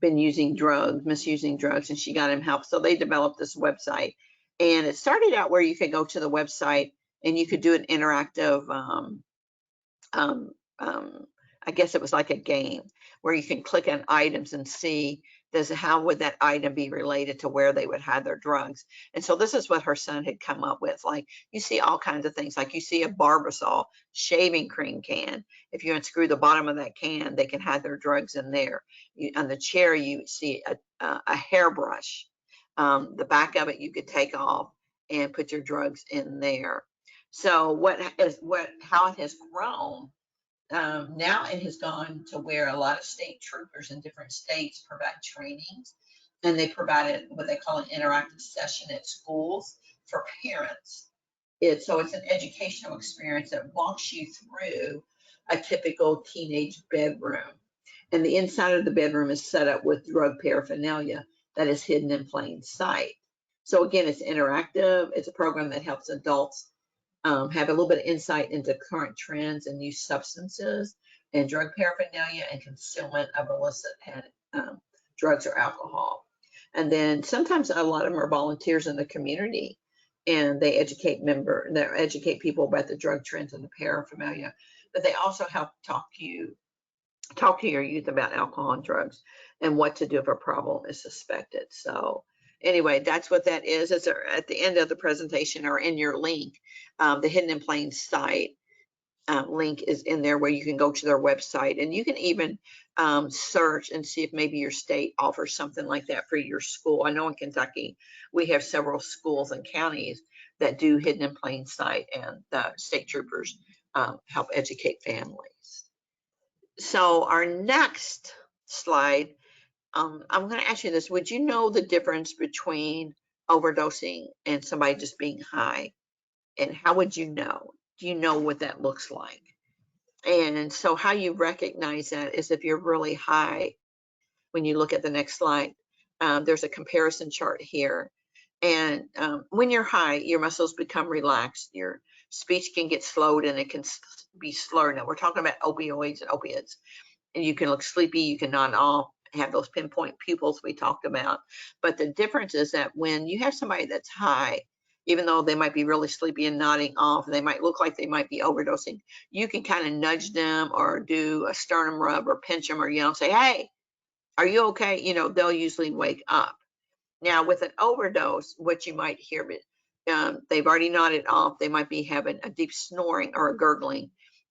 been misusing drugs, and she got him help. So they developed this website. And it started out where you could go to the website and you could do an interactive I guess it was like a game where you can click on items and see how would that item be related to where they would hide their drugs. And so this is what her son had come up with. Like, you see all kinds of things, like you see a Barbasol shaving cream can. If you unscrew the bottom of that can, they can hide their drugs in there. On the chair, you see a hairbrush. The back of it you could take off and put your drugs in there. So how it has grown, now it has gone to where a lot of state troopers in different states provide trainings, and they provided what they call an interactive session at schools for parents it's an educational experience that walks you through a typical teenage bedroom. And the inside of the bedroom is set up with drug paraphernalia that is hidden in plain sight. So again, it's interactive. It's a program that helps adults have a little bit of insight into current trends and use substances and drug paraphernalia and concealment of illicit drugs or alcohol. And then sometimes a lot of them are volunteers in the community, and they educate people about the drug trends and the paraphernalia. But they also help talk to your youth about alcohol and drugs and what to do if a problem is suspected. So anyway, that's what that is. It's at the end of the presentation or in your link. The Hidden in Plain Sight link is in there where you can go to their website, and you can even search and see if maybe your state offers something like that for your school. I know in Kentucky we have several schools and counties that do Hidden in Plain Sight, and the state troopers help educate families. So our next slide, I'm going to ask you this. Would you know the difference between overdosing and somebody just being high? And how would you know? Do you know what that looks like? And so how you recognize that is if you're really high. When you look at the next slide, there's a comparison chart here. And when you're high, your muscles become relaxed. Your speech can get slowed and it can be slurred. Now we're talking about opioids and opiates. And you can look sleepy, you can nod off, have those pinpoint pupils we talked about. But the difference is that when you have somebody that's high, even though they might be really sleepy and nodding off, they might look like they might be overdosing, you can kind of nudge them or do a sternum rub or pinch them or yell and say, hey, are you okay? You know, they'll usually wake up. Now with an overdose, what you might hear, they've already nodded off. They might be having a deep snoring or a gurgling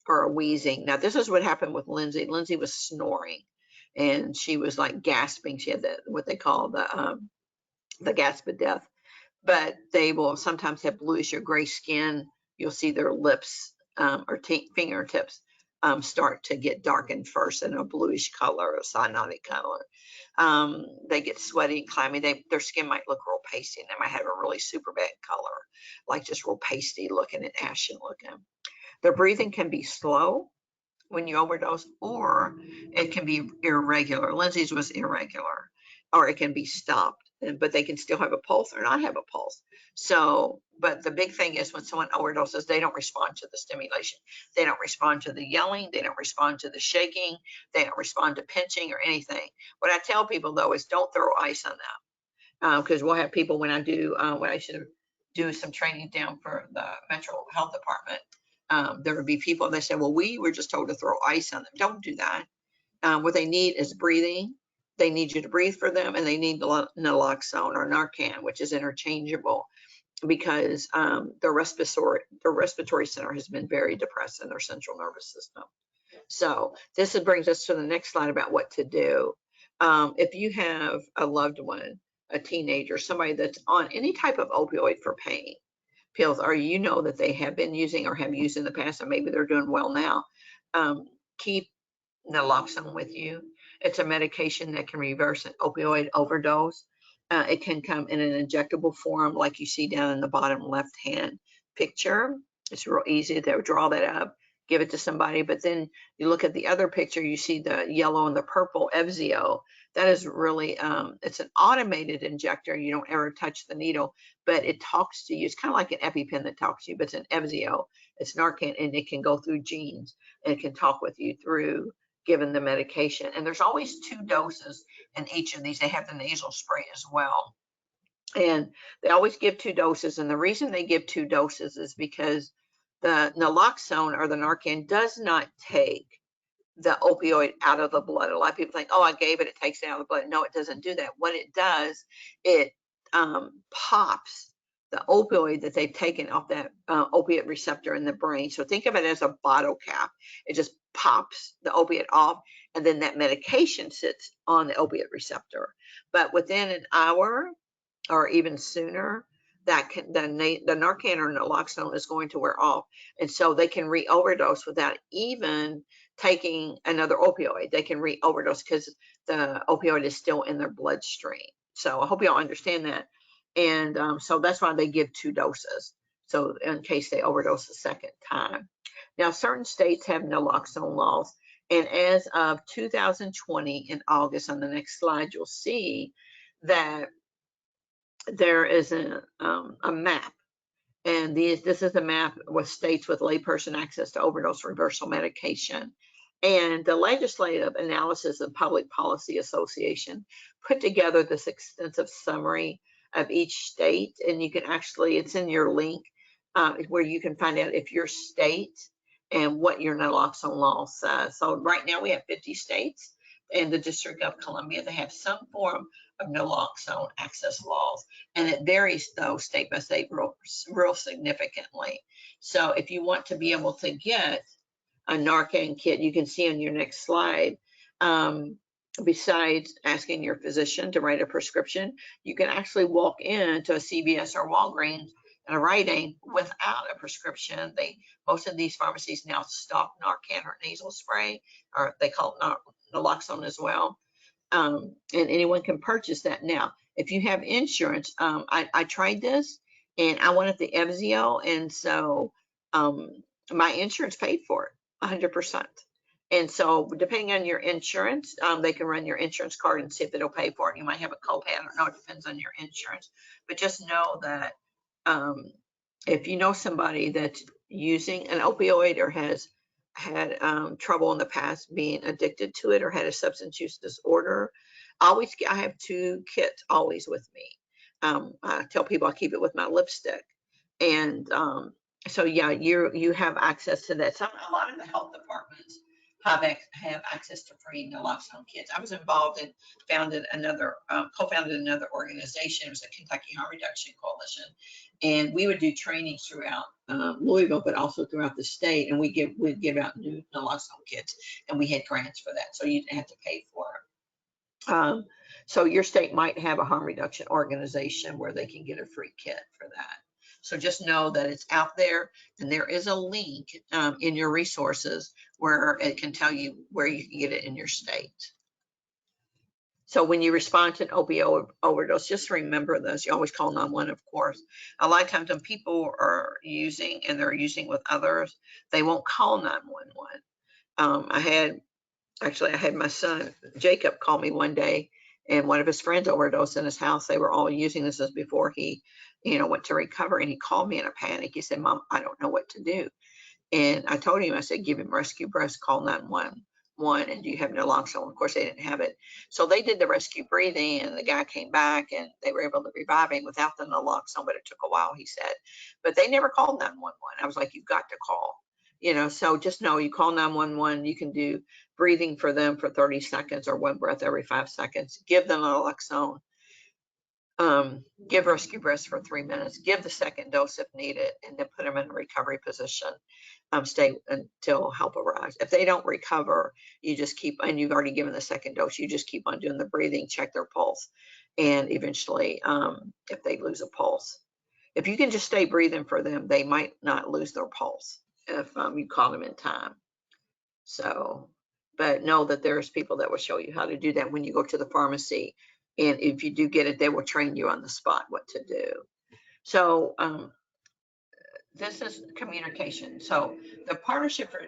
or a wheezing. Now this is what happened with Lindsay. Lindsay was snoring and she was like gasping. She had what they call the gasp of death. But they will sometimes have bluish or gray skin. You'll see their lips or fingertips start to get darkened first in a bluish color, a cyanotic color. They get sweaty and clammy. Their skin might look real pasty, and they might have a really super bad color, like just real pasty looking and ashen looking. Their breathing can be slow when you overdose, or it can be irregular. Lindsay's was irregular, or it can be stopped, but they can still have a pulse or not have a pulse. So, but the big thing is when someone overdoses, they don't respond to the stimulation. They don't respond to the yelling. They don't respond to the shaking. They don't respond to pinching or anything. What I tell people though is don't throw ice on them, because we'll have people when I should do some training down for the Metro Health Department. There would be people that say, well, we were just told to throw ice on them. Don't do that. What they need is breathing. They need you to breathe for them, and they need naloxone or Narcan, which is interchangeable, because their respiratory center has been very depressed in their central nervous system. So this brings us to the next slide about what to do. If you have a loved one, a teenager, somebody that's on any type of opioid for pain pills, or you know that they have been using or have used in the past, and maybe they're doing well now, keep naloxone with you. It's a medication that can reverse an opioid overdose. It can come in an injectable form like you see down in the bottom left hand picture. It's real easy to draw that up, give it to somebody, but then you look at the other picture, you see the yellow and the purple Evzio. That is really, it's an automated injector. You don't ever touch the needle, but it talks to you. It's kind of like an EpiPen that talks to you, but it's an Evzio. It's Narcan, and it can go through genes, and it can talk with you through given the medication. And there's always 2 doses in each of these. They have the nasal spray as well. And they always give 2 doses. And the reason they give 2 doses is because the naloxone or the Narcan does not take the opioid out of the blood. A lot of people think, oh, I gave it, it takes it out of the blood. No, it doesn't do that. What it does, it pops the opioid that they've taken off that opiate receptor in the brain. So think of it as a bottle cap. It just pops the opiate off, and then that medication sits on the opiate receptor. But within an hour or even sooner, that can, the Narcan or naloxone is going to wear off. And so they can re-overdose without even taking another opioid. They can re-overdose because the opioid is still in their bloodstream. So I hope y'all understand that. And so that's why they give 2 doses. So in case they overdose a second time. Now, certain states have naloxone laws. And as of 2020 in August, on the next slide, you'll see that there is a map. And this is a map with states with layperson access to overdose reversal medication. And the Legislative Analysis of Public Policy Association put together this extensive summary of each state. And you can actually, it's in your link, where you can find out if your state and what your naloxone law says. So right now we have 50 states. In the District of Columbia, they have some form of naloxone access laws, and it varies though state by state real significantly. So if you want to be able to get a Narcan kit, you can see on your next slide, besides asking your physician to write a prescription, you can actually walk into a CVS or Walgreens and a Rite Aid without a prescription. Most of these pharmacies now stock Narcan or nasal spray, or they call it naloxone as well. And anyone can purchase that. Now, if you have insurance, I tried this and I wanted the Evzio, and so my insurance paid for it 100%. And so depending on your insurance, they can run your insurance card and see if it'll pay for it. You might have a copay. I don't know. It depends on your insurance. But just know that if you know somebody that's using an opioid or has had trouble in the past being addicted to it or had a substance use disorder, I have 2 kits always with me. I tell people I keep it with my lipstick. And so yeah, you have access to that. A lot of the health departments have access to free naloxone kits. I was involved and co-founded another organization. It was a Kentucky Harm Reduction Coalition, and we would do trainings throughout Louisville, but also throughout the state. And we'd give out new naloxone kits, and we had grants for that, so you didn't have to pay for it. So your state might have a harm reduction organization where they can get a free kit for that. So just know that it's out there, and there is a link in your resources where it can tell you where you can get it in your state. So when you respond to an opioid overdose, just remember this. You always call 911, of course. A lot of times when people are using and they're using with others, they won't call 911. I had my son Jacob call me one day, and one of his friends overdosed in his house. They were all using this as before he, went to recover, and he called me in a panic. He said, "Mom, I don't know what to do." And I told him, I said, "Give him rescue breaths, call 911, and do you have naloxone?" Of course, they didn't have it. So they did the rescue breathing, and the guy came back, and they were able to revive him without the naloxone, but it took a while, he said. But they never called 911. I was like, "You've got to call." So just know you call 911, you can do breathing for them for 30 seconds or 1 breath every 5 seconds. Give them naloxone. Give rescue breaths for 3 minutes. Give the second dose if needed, and then put them in a recovery position. Stay until help arrives. If they don't recover, you just keep, and you've already given the second dose, you just keep on doing the breathing, check their pulse, and eventually, if they lose a pulse, if you can just stay breathing for them, they might not lose their pulse if you call them in time. So, but know that there's people that will show you how to do that when you go to the pharmacy. And if you do get it, they will train you on the spot what to do. So this is communication. So the Partnership for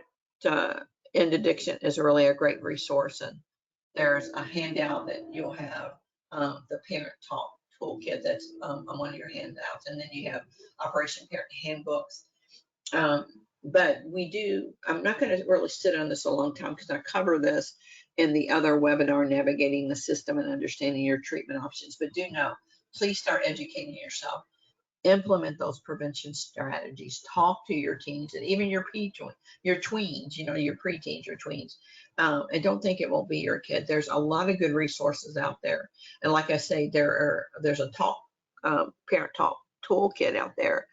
End Addiction is really a great resource. And there's a handout that you'll have, the Parent Talk Toolkit that's on one of your handouts. And then you have Operation Parent Handbooks. But I'm not going to really sit on this a long time because I cover this in the other webinar, Navigating the System and Understanding Your Treatment Options. But do know, please start educating yourself. Implement those prevention strategies. Talk to your teens and even your tweens, your preteens, your tweens. And don't think it won't be your kid. There's a lot of good resources out there. And like I say, there's a Parent Talk toolkit out there.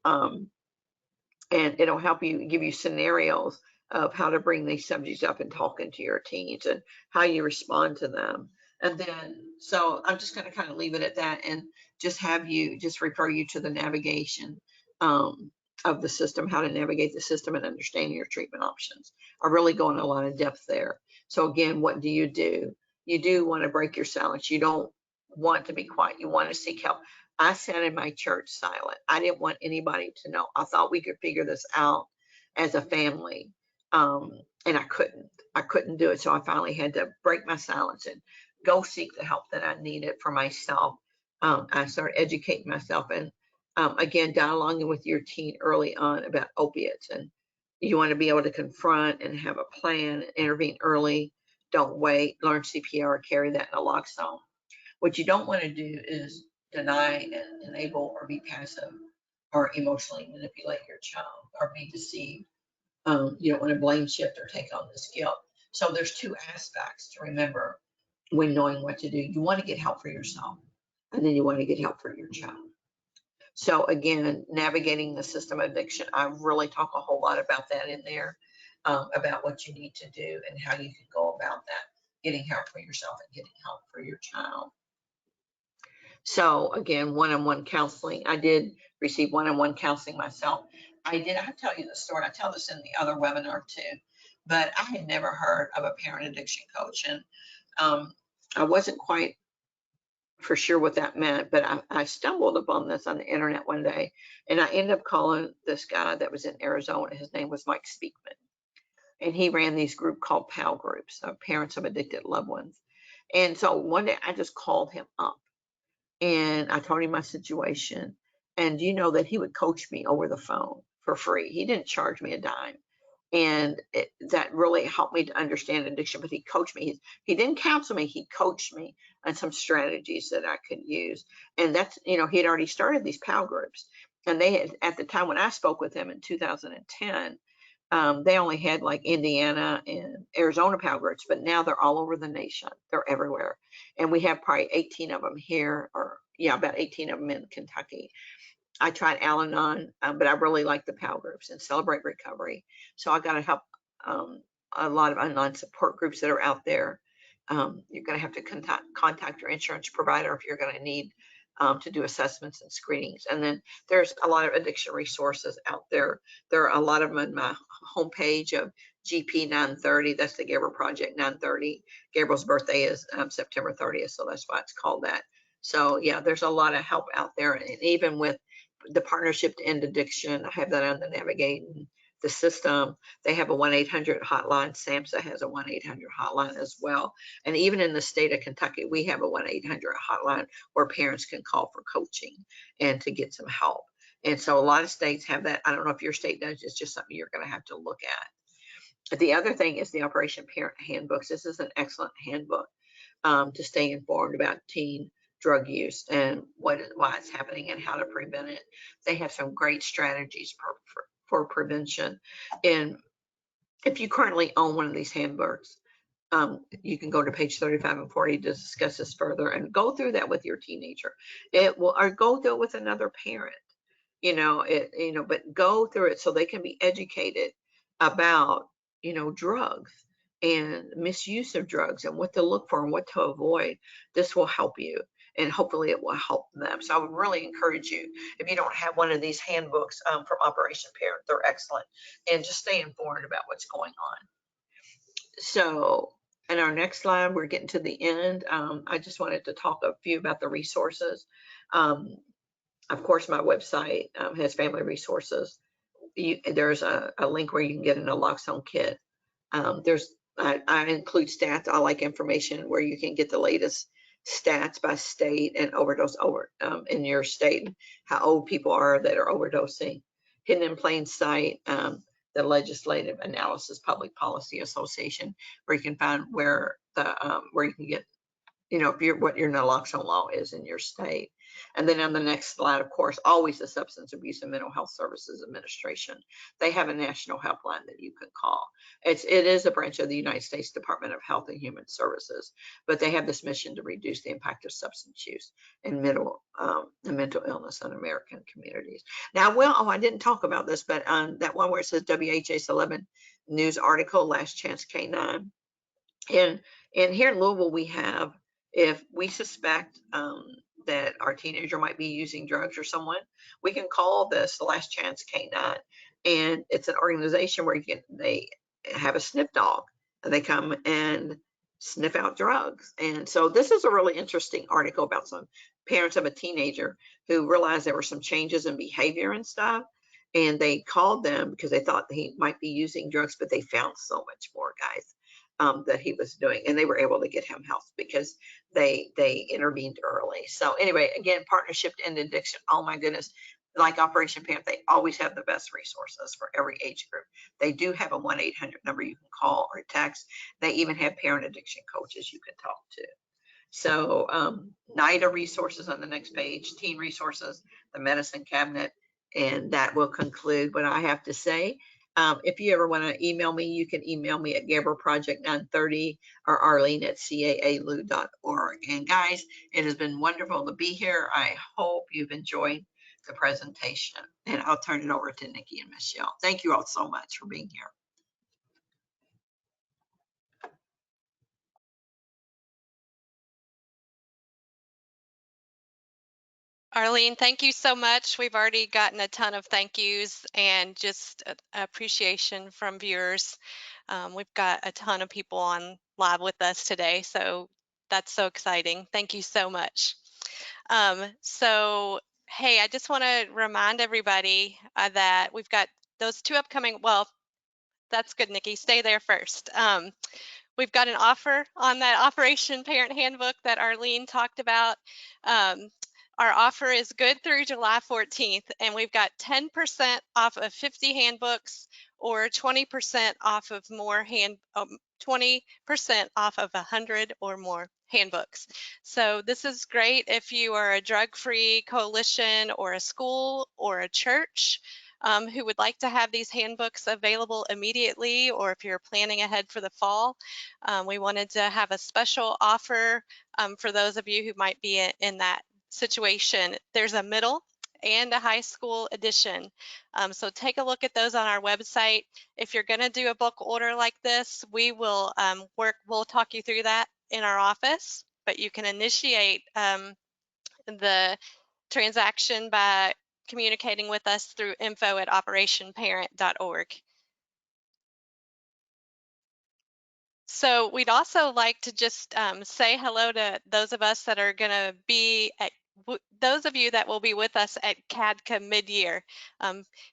And it'll help you, give you scenarios of how to bring these subjects up and talking to your teens and how you respond to them. And then, so I'm just going to kind of leave it at that and just refer you to the navigation of the system, how to navigate the system and understanding your treatment options. I really go in a lot of depth there. So again, what do? You do want to break your silence. You don't want to be quiet. You want to seek help. I sat in my church silent. I didn't want anybody to know. I thought we could figure this out as a family. And I couldn't. I couldn't do it. So I finally had to break my silence and go seek the help that I needed for myself. I started educating myself and again, dialoguing with your teen early on about opiates. And you want to be able to confront and have a plan, intervene early. Don't wait. Learn CPR, carry that in a naloxone. What you don't want to do is deny and enable or be passive or emotionally manipulate your child or be deceived. You don't want to blame shift or take on this guilt. So there's two aspects to remember when knowing what to do. You want to get help for yourself, and then you want to get help for your child. So again, navigating the system of addiction, I really talk a whole lot about that in there, about what you need to do and how you can go about that, getting help for yourself and getting help for your child. So again, one-on-one counseling. I did receive one-on-one counseling myself. I tell you the story. I tell this in the other webinar too, but I had never heard of a parent addiction coach. And I wasn't quite for sure what that meant, but I stumbled upon this on the internet one day, and I ended up calling this guy that was in Arizona. His name was Mike Speakman, and he ran these group called PAL groups, Parents of Addicted Loved Ones. And so one day I just called him up and I told him my situation, and you know that he would coach me over the phone for free. He didn't charge me a dime. And that really helped me to understand addiction. But he coached me. He didn't counsel me. He coached me on some strategies that I could use. And that's, he had already started these PAL groups. And they had, at the time when I spoke with him in 2010, they only had like Indiana and Arizona PAL groups, but now they're all over the nation. They're everywhere. And we have probably 18 of them here, or yeah, about 18 of them in Kentucky. I tried Al-Anon, but I really like the PAL groups and Celebrate Recovery. So I got to help a lot of online support groups that are out there. You're going to have to contact your insurance provider if you're going to need to do assessments and screenings. And then there's a lot of addiction resources out there. There are a lot of them on my homepage of GP 930. That's the Gabriel Project 930. Gabriel's birthday is September 30th, so that's why it's called that. So yeah, there's a lot of help out there. And even with the Partnership to End Addiction, I have that on the Navigating the System. They have a 1-800 hotline. SAMHSA has a 1-800 hotline as well. And even in the state of Kentucky, we have a 1-800 hotline where parents can call for coaching and to get some help. And so a lot of states have that. I don't know if your state does. It's just something you're going to have to look at. The other thing is the Operation Parent Handbooks. This is an excellent handbook to stay informed about teen drug use and why it's happening and how to prevent it. They have some great strategies for prevention. And if you currently own one of these handbooks, you can go to page 35 and 40 to discuss this further and go through that with your teenager. Or go through it with another parent, but go through it so they can be educated about, drugs and misuse of drugs and what to look for and what to avoid. This will help you, and hopefully it will help them. So I would really encourage you, if you don't have one of these handbooks from Operation Parent, they're excellent, and just stay informed about what's going on. So in our next slide, we're getting to the end. I just wanted to talk a few about the resources. Of course, my website has family resources. There's a link where you can get an naloxone kit. I include stats. I like information where you can get the latest stats by state and overdose in your state, how old people are that are overdosing. Hidden in plain sight, the Legislative Analysis Public Policy Association, where you can find where you can get, what your naloxone law is in your state. And then on the next slide, of course, always the Substance Abuse and Mental Health Services Administration. They have a national helpline that you can call. It is a branch of the United States Department of Health and Human Services, but they have this mission to reduce the impact of substance use and mental illness on American communities. Now, I didn't talk about this, but that one where it says WHA's 11 news article, Last Chance K9. And here in Louisville, we have, if we suspect that our teenager might be using drugs or someone, we can call this the Last Chance K9. And it's an organization where they have a sniff dog and they come and sniff out drugs. And so this is a really interesting article about some parents of a teenager who realized there were some changes in behavior and stuff. And they called them because they thought he might be using drugs, but they found so much more, guys, that he was doing. And they were able to get him help because they intervened early. So anyway, again, partnership to end addiction. Oh my goodness. Like Operation Parent, they always have the best resources for every age group. They do have a 1-800 number you can call or text. They even have parent addiction coaches you can talk to. So NIDA resources on the next page, teen resources, the medicine cabinet, and that will conclude what I have to say. If you ever want to email me, you can email me at GabrielProject930 or Arlene at caalu.org. And guys, it has been wonderful to be here. I hope you've enjoyed the presentation, and I'll turn it over to Nikki and Michelle. Thank you all so much for being here. Arlene, thank you so much. We've already gotten a ton of thank yous and just appreciation from viewers. We've got a ton of people on live with us today, so that's so exciting. Thank you so much. So, hey, I just want to remind everybody that we've got those two upcoming, well, that's good, Nikki. Stay there first. We've got an offer on that Operation Parent Handbook that Arlene talked about. Our offer is good through July 14th, and we've got 10% off of 50 handbooks or 20% off of 20% off of 100 or more handbooks. So this is great if you are a drug-free coalition or a school or a church who would like to have these handbooks available immediately, or if you're planning ahead for the fall. We wanted to have a special offer for those of you who might be in that situation. There's a middle and a high school edition. So take a look at those on our website. If you're going to do a book order like this, we will we'll talk you through that in our office, but you can initiate the transaction by communicating with us through info@operationparent.org. So we'd also like to just say hello to those of us that are going to be at those of you that will be with us at CADCA mid-year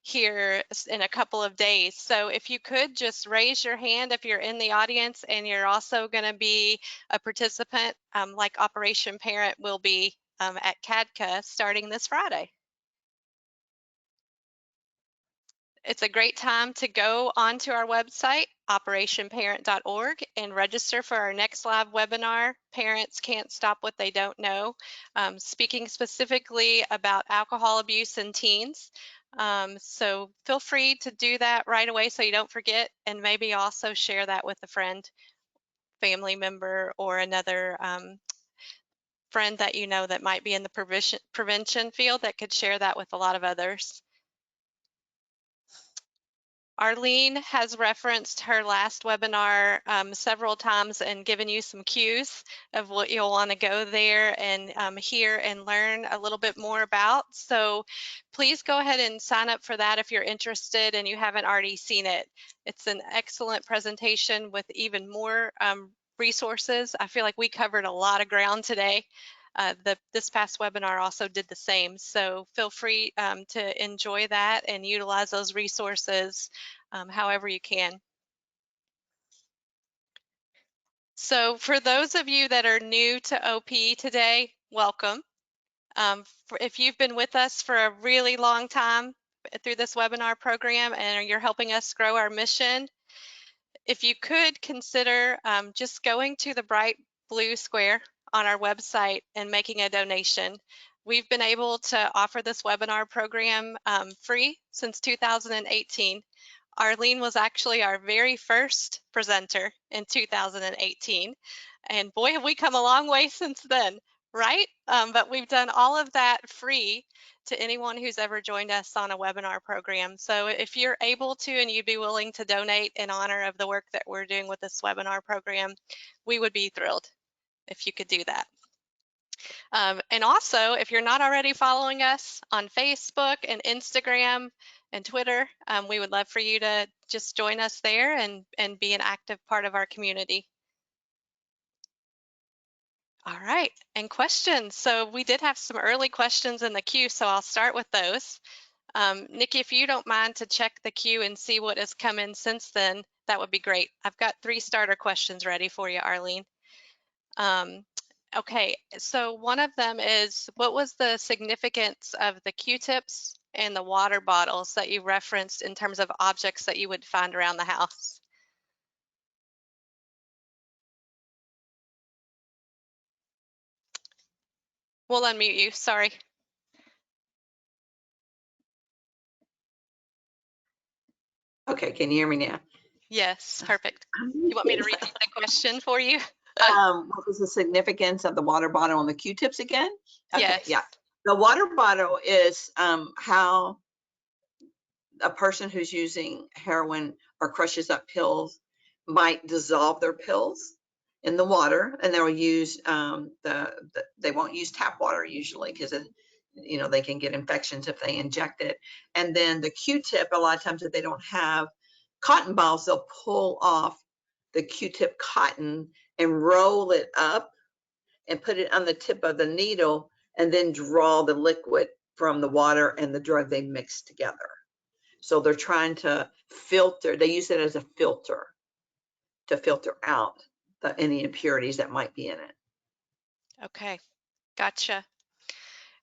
here in a couple of days. So if you could just raise your hand if you're in the audience and you're also going to be a participant like Operation Parent will be at CADCA starting this Friday. It's a great time to go onto our website, operationparent.org, and register for our next live webinar, Parents Can't Stop What They Don't Know, speaking specifically about alcohol abuse in teens. So feel free to do that right away so you don't forget, and maybe also share that with a friend, family member, or another friend that you know that might be in the prevention field that could share that with a lot of others. Arlene has referenced her last webinar several times and given you some cues of what you'll want to go there and hear and learn a little bit more about. So please go ahead and sign up for that if you're interested and you haven't already seen it. It's an excellent presentation with even more resources. I feel like we covered a lot of ground today. This past webinar also did the same. So feel free to enjoy that and utilize those resources however you can. So for those of you that are new to OP today, welcome. If you've been with us for a really long time through this webinar program and you're helping us grow our mission, if you could consider just going to the bright blue square on our website and making a donation. We've been able to offer this webinar program free since 2018. Arlene was actually our very first presenter in 2018. And boy, have we come a long way since then, right? But we've done all of that free to anyone who's ever joined us on a webinar program. So if you're able to and you'd be willing to donate in honor of the work that we're doing with this webinar program, we would be thrilled if you could do that. And also, if you're not already following us on Facebook and Instagram and Twitter, we would love for you to just join us there and be an active part of our community. All right, and questions. So we did have some early questions in the queue, so I'll start with those. Nikki, if you don't mind to check the queue and see what has come in since then, that would be great. I've got 3 starter questions ready for you, Arlene. Okay, so one of them is, what was the significance of the Q-tips and the water bottles that you referenced in terms of objects that you would find around the house? We'll unmute you, sorry. Okay, can you hear me now? Yes, perfect. I'm You want me to muted. repeat the question for you? What was the significance of the water bottle and the Q-tips again? Okay, Yes. yeah. The water bottle is how a person who's using heroin or crushes up pills might dissolve their pills in the water, and they'll use they won't use tap water usually because they can get infections if they inject it. And then the Q-tip, a lot of times if they don't have cotton balls, they'll pull off the Q-tip cotton and roll it up and put it on the tip of the needle and then draw the liquid from the water and the drug they mix together. So they're trying to filter, they use it as a filter to filter out any impurities that might be in it. Okay, gotcha.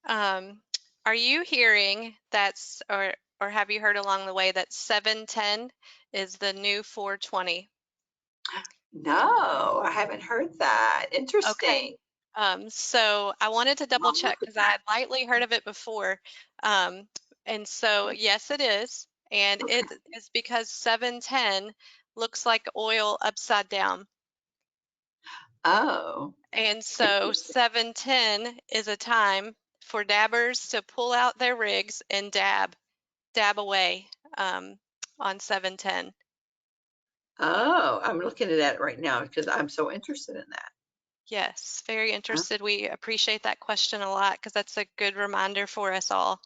Are you hearing that's, or have you heard along the way that 710 is the new 420? No, I haven't heard that. Okay. Interesting. So I wanted to double I'll look check at because I that. had lightly heard of it before. And so yes, it is. And Okay. it is because 710 looks like oil upside down. Oh, And so interesting. 710 is a time for dabbers to pull out their rigs and dab away on 710. Oh, I'm looking at that right now because I'm so interested in that. Yes, very Huh? interested. We appreciate that question a lot because that's a good reminder for us all.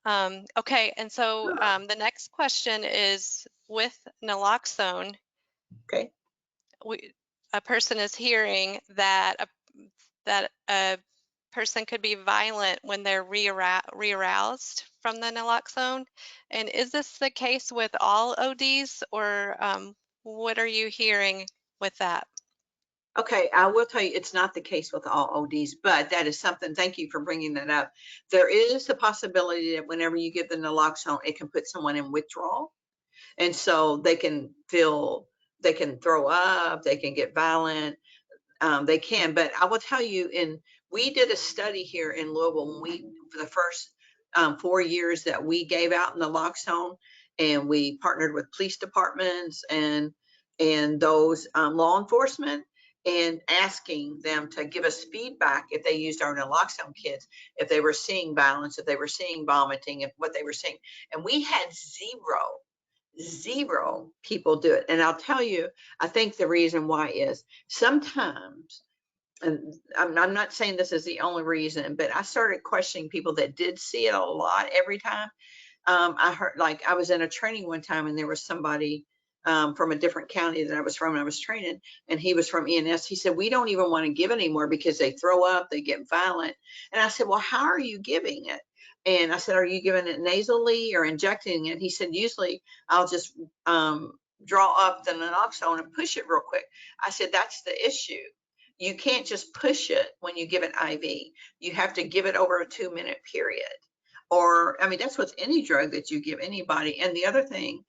Okay, and so Oh, the next question is, with naloxone, okay. a person is hearing that a person could be violent when they're re-aroused from the naloxone. And is this the case with all ODs, or what are you hearing with that? Okay, I will tell you, it's not the case with all ODs, but that is something, thank you for bringing that up. There is a possibility that whenever you give the naloxone, it can put someone in withdrawal. And so they can throw up, they can get violent, they can. But I will tell you, we did a study here in Louisville when for the first 4 years that we gave out naloxone, and we partnered with police departments and those law enforcement, and asking them to give us feedback if they used our naloxone kits, if they were seeing violence, if they were seeing vomiting, if what they were seeing. And we had zero people do it. And I'll tell you, I think the reason why is sometimes, and I'm not saying this is the only reason, but I started questioning people that did see it a lot every time. I heard, like, I was in a training one time and there was somebody from a different county that I was from, and I was training, and he was from ENS. He said, we don't even want to give anymore because they throw up, they get violent. And I said, well, how are you giving it? And I said, are you giving it nasally or injecting it? He said, usually I'll just draw up the naloxone and push it real quick. I said, that's the issue. You can't just push it when you give it IV. You have to give it over a 2-minute period. Or, I mean, that's with any drug that you give anybody. And the other thing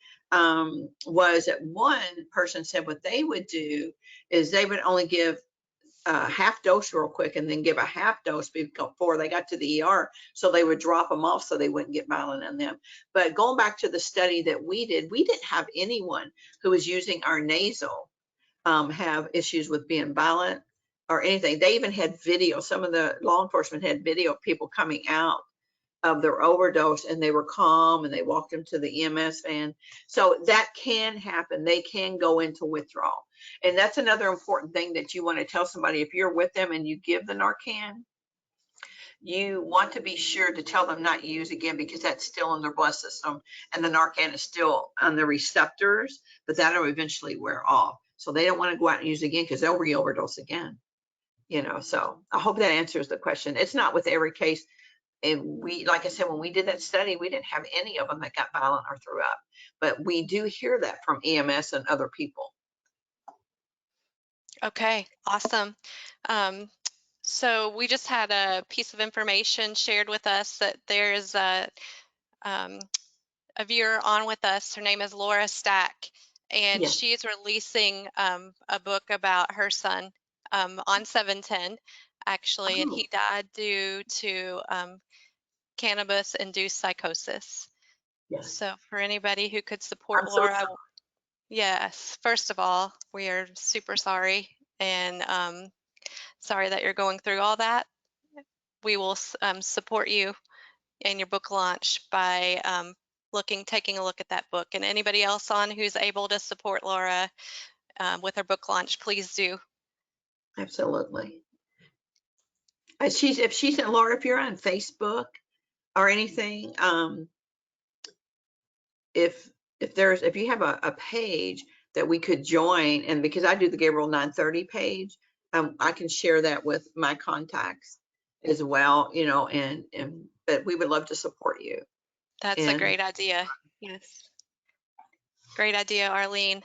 was that one person said what they would do is they would only give a half dose real quick and then give a half dose before they got to the ER. So they would drop them off so they wouldn't get violent in them. But going back to the study that we didn't have anyone who was using our nasal have issues with being violent or anything. They even had video. Some of the law enforcement had video of people coming out of their overdose and they were calm and they walked them to the EMS van. So that can happen. They can go into withdrawal. And that's another important thing that you want to tell somebody. If you're with them and you give the Narcan, you want to be sure to tell them not to use again, because that's still in their blood system and the Narcan is still on the receptors, but that'll eventually wear off. So they don't want to go out and use again because they'll re-overdose again. So I hope that answers the question. It's not with every case. And like I said, when we did that study, we didn't have any of them that got violent or threw up, but we do hear that from EMS and other people. Okay, awesome. So we just had a piece of information shared with us that there is a viewer on with us. Her name is Laura Stack, and Yes. she is releasing a book about her son on 7/10, actually, and Oh, he died due to cannabis-induced psychosis. yes. So for anybody who could support I'm so Laura, sorry. yes, first of all, we are super sorry and sorry that you're going through all that. We will support you in your book launch by taking a look at that book. And anybody else on who's able to support Laura with her book launch, please do. Absolutely. If she's Laura, if you're on Facebook or anything, if you have a page that we could join, and because I do the Gabriel 930 page, I can share that with my contacts as well, but we would love to support you. That's a And great idea. Yes. Great idea, Arlene.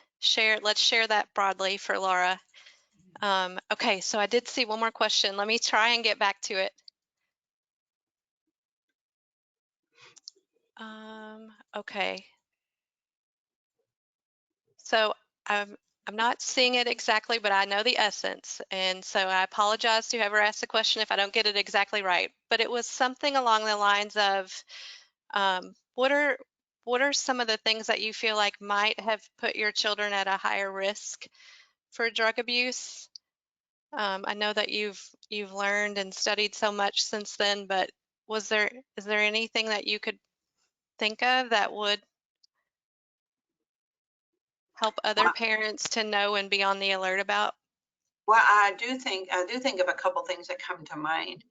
Let's share that broadly for Laura. Okay, so I did see one more question. Let me try and get back to it. Okay. So I'm not seeing it exactly, but I know the essence. And so I apologize to whoever asked the question if I don't get it exactly right. But it was something along the lines of what are some of the things that you feel like might have put your children at a higher risk for drug abuse? I know that you've learned and studied so much since then, but is there anything that you could think of that would help other parents to know and be on the alert about? Well, I do think of a couple things that come to mind.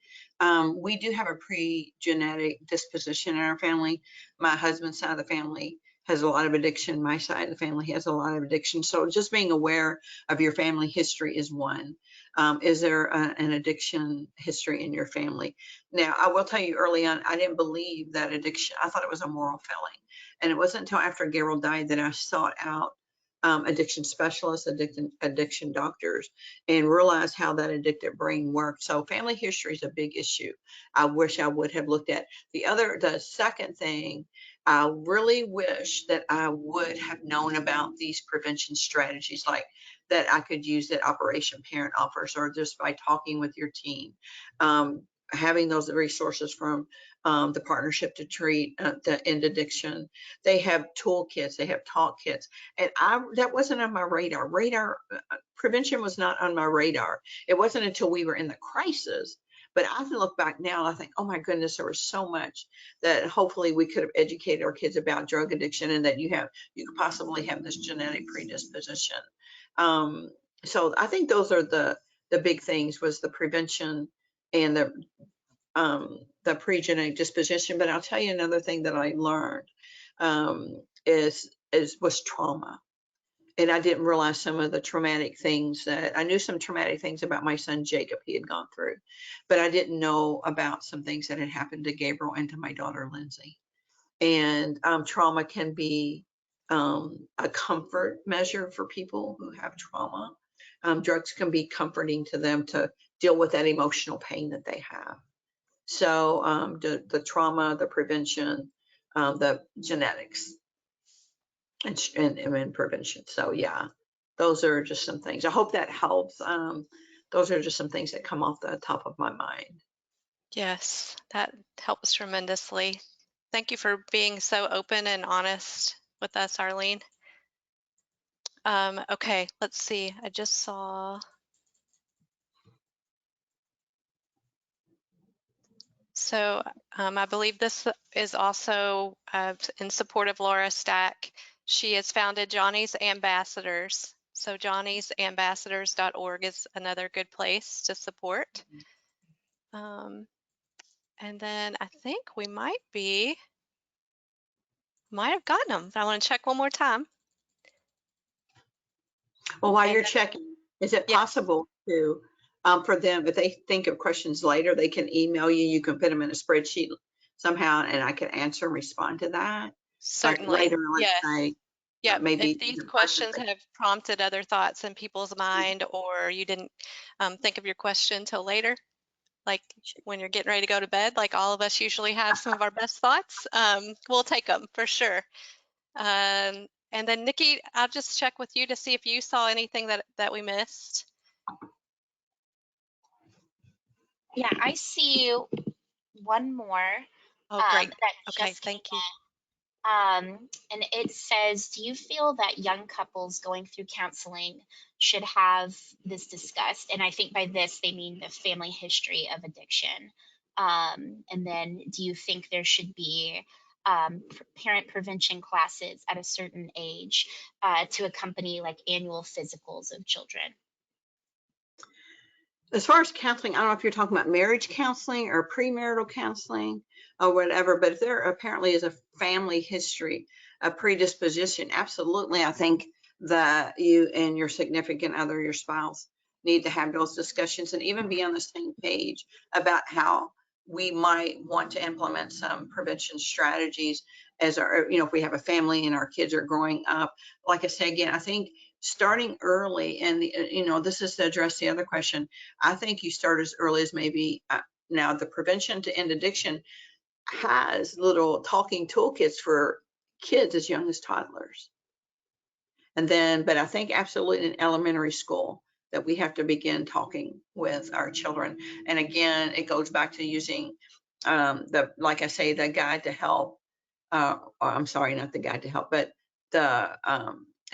We do have a pre-genetic disposition in our family. My husband's side of the family has a lot of addiction. My side of the family has a lot of addiction. So just being aware of your family history is one. Is there an addiction history in your family? Now, I will tell you early on, I didn't believe that addiction. I thought it was a moral failing. And it wasn't until after Gabriel died that I sought out addiction specialists, addiction doctors, and realize how that addictive brain works. So family history is a big issue. I wish I would have looked at. The second thing, I really wish that I would have known about these prevention strategies, like that I could use that Operation Parent offers, or just by talking with your team. Having those resources from the Partnership to Treat the End Addiction. They have toolkits, they have talk kits, and that wasn't on my radar. Prevention was not on my radar. It wasn't until we were in the crisis. But I can look back now and I think, oh my goodness, there was so much that hopefully we could have educated our kids about drug addiction, and that you could possibly have this genetic predisposition. So I think those are the big things, was the prevention and the pre-genetic disposition. But I'll tell you another thing that I learned was trauma. And I didn't realize some of the traumatic things I knew some traumatic things about my son Jacob he had gone through, but I didn't know about some things that had happened to Gabriel and to my daughter Lindsay. And trauma can be a comfort measure for people who have trauma. Drugs can be comforting to them to deal with that emotional pain that they have. So the trauma, the prevention, the genetics, and prevention. So yeah, those are just some things. I hope that helps. Those are just some things that come off the top of my mind. Yes, that helps tremendously. Thank you for being so open and honest with us, Arlene. Okay, let's see. I just saw. So I believe this is also in support of Laura Stack. She has founded Johnny's Ambassadors. So johnny'sambassadors.org is another good place to support. And then I think we might have gotten them. I want to check one more time. Well, while And you're checking, is it yes. possible to for them, if they think of questions later, they can email you. You can put them in a spreadsheet somehow, and I can answer and respond to that. Like Certainly. later, let's Yes. say, Yep. If maybe these the person questions have prompted other thoughts in people's mind, or you didn't think of your question till later, like when you're getting ready to go to bed, like all of us usually have some of our best thoughts, we'll take them for sure. And then Nikki, I'll just check with you to see if you saw anything that we missed. Yeah, I see one more Oh, great. that Okay, just came thank you. and it says, do you feel that young couples going through counseling should have this discussed? And I think by this, they mean the family history of addiction. And then do you think there should be parent prevention classes at a certain age to accompany like annual physicals of children? As far as counseling, I don't know if you're talking about marriage counseling or premarital counseling or whatever, but if there apparently is a family history, a predisposition, absolutely, I think that you and your significant other, your spouse, need to have those discussions and even be on the same page about how we might want to implement some prevention strategies as our, if we have a family and our kids are growing up. Like I say again, I think starting early, and this is to address the other question. I think you start as early as maybe now the prevention to end addiction has little talking toolkits for kids as young as toddlers. And then, but I think absolutely in elementary school that we have to begin talking with our children. And again, it goes back to using like I say, the guide to help. I'm sorry, not the guide to help, but the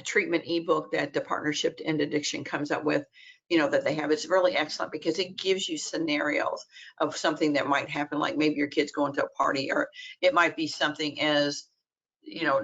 treatment ebook that the Partnership to End Addiction comes up with, that they have. It's really excellent because it gives you scenarios of something that might happen, like maybe your kid's going to a party, or it might be something as,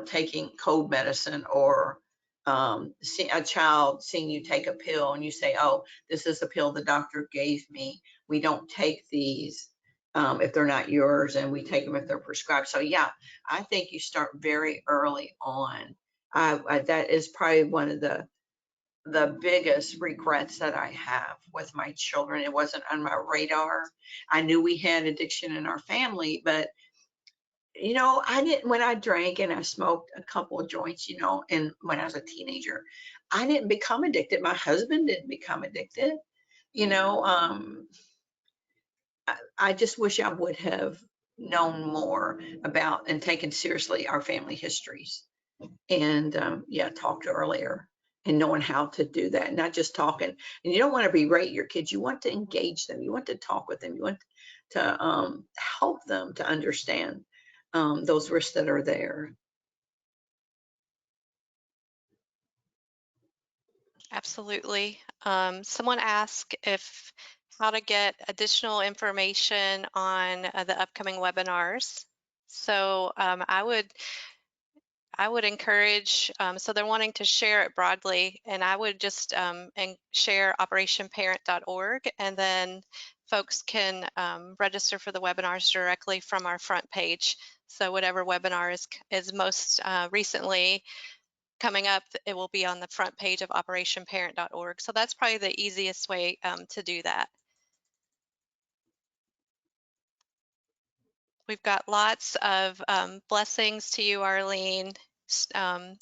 taking cold medicine, or a child seeing you take a pill and you say, oh, this is the pill the doctor gave me. We don't take these if they're not yours, and we take them if they're prescribed. So yeah, I think you start very early on. That is probably one of the biggest regrets that I have with my children. It wasn't on my radar. I knew we had addiction in our family, but I didn't, when I drank and I smoked a couple of joints, and when I was a teenager, I didn't become addicted. My husband didn't become addicted. You know, I just wish I would have known more about and taken seriously our family histories, and talked earlier, and knowing how to do that, not just talking. And you don't want to berate your kids. You want to engage them. You want to talk with them. You want to help them to understand those risks that are there. Absolutely. Someone asked if how to get additional information on the upcoming webinars. So I would encourage, so they're wanting to share it broadly, and I would just and share operationparent.org, and then folks can register for the webinars directly from our front page. So whatever webinar is most recently coming up, it will be on the front page of operationparent.org. So that's probably the easiest way to do that. We've got lots of blessings to you, Arlene. Thank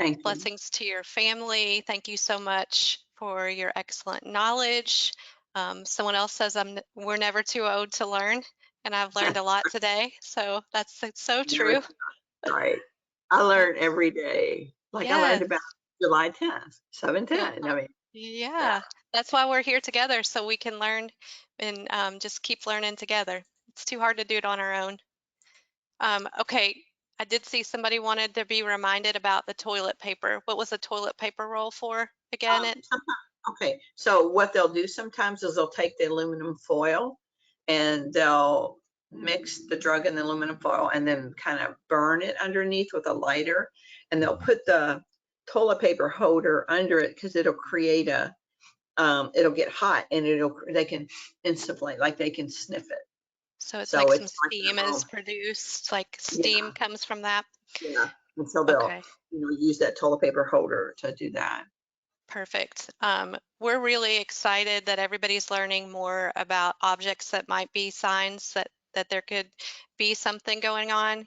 you. Blessings to your family. Thank you so much for your excellent knowledge. Someone else says we're never too old to learn, and I've learned a lot today. So that's so true. Right. I learn every day. Like I learned Yes. about July 10th, 7/10. Uh-huh. I mean, yeah. Yeah, that's why we're here together, so we can learn and just keep learning together. It's too hard to do it on our own. Okay, I did see somebody wanted to be reminded about the toilet paper. What was the toilet paper roll for again? Okay, so what they'll do sometimes is they'll take the aluminum foil and they'll mix the drug in the aluminum foil and then kind of burn it underneath with a lighter, and they'll put the toilet paper holder under it because it'll create it'll get hot, and they can insufflate, like they can sniff it. So it's So like some it's like steam is produced, like yeah, steam comes from that. yeah. And so they'll Okay, use that toilet paper holder to do that. Perfect. We're really excited that everybody's learning more about objects that might be signs that there could be something going on.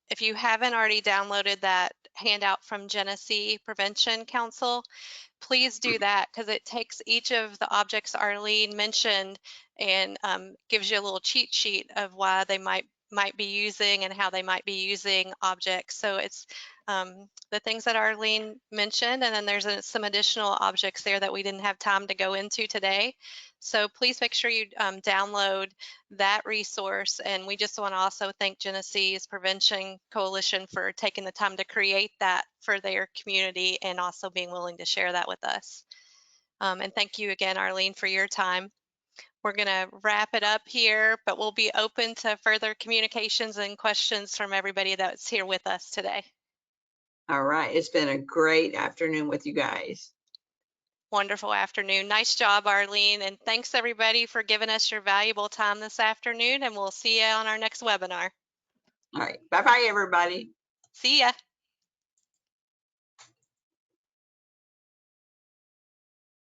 If you haven't already downloaded that handout from Genesee Prevention Council, please do that, because it takes each of the objects Arlene mentioned and gives you a little cheat sheet of why they might be using and how they might be using objects. So it's the things that Arlene mentioned, and then there's some additional objects there that we didn't have time to go into today. So please make sure you download that resource. And we just want to also thank Genesee's Prevention Coalition for taking the time to create that for their community and also being willing to share that with us. And thank you again, Arlene, for your time. We're going to wrap it up here, but we'll be open to further communications and questions from everybody that's here with us today. All right. It's been a great afternoon with you guys. Wonderful afternoon. Nice job, Arlene. And thanks everybody for giving us your valuable time this afternoon. And we'll see you on our next webinar. All right. Bye-bye, everybody. See ya.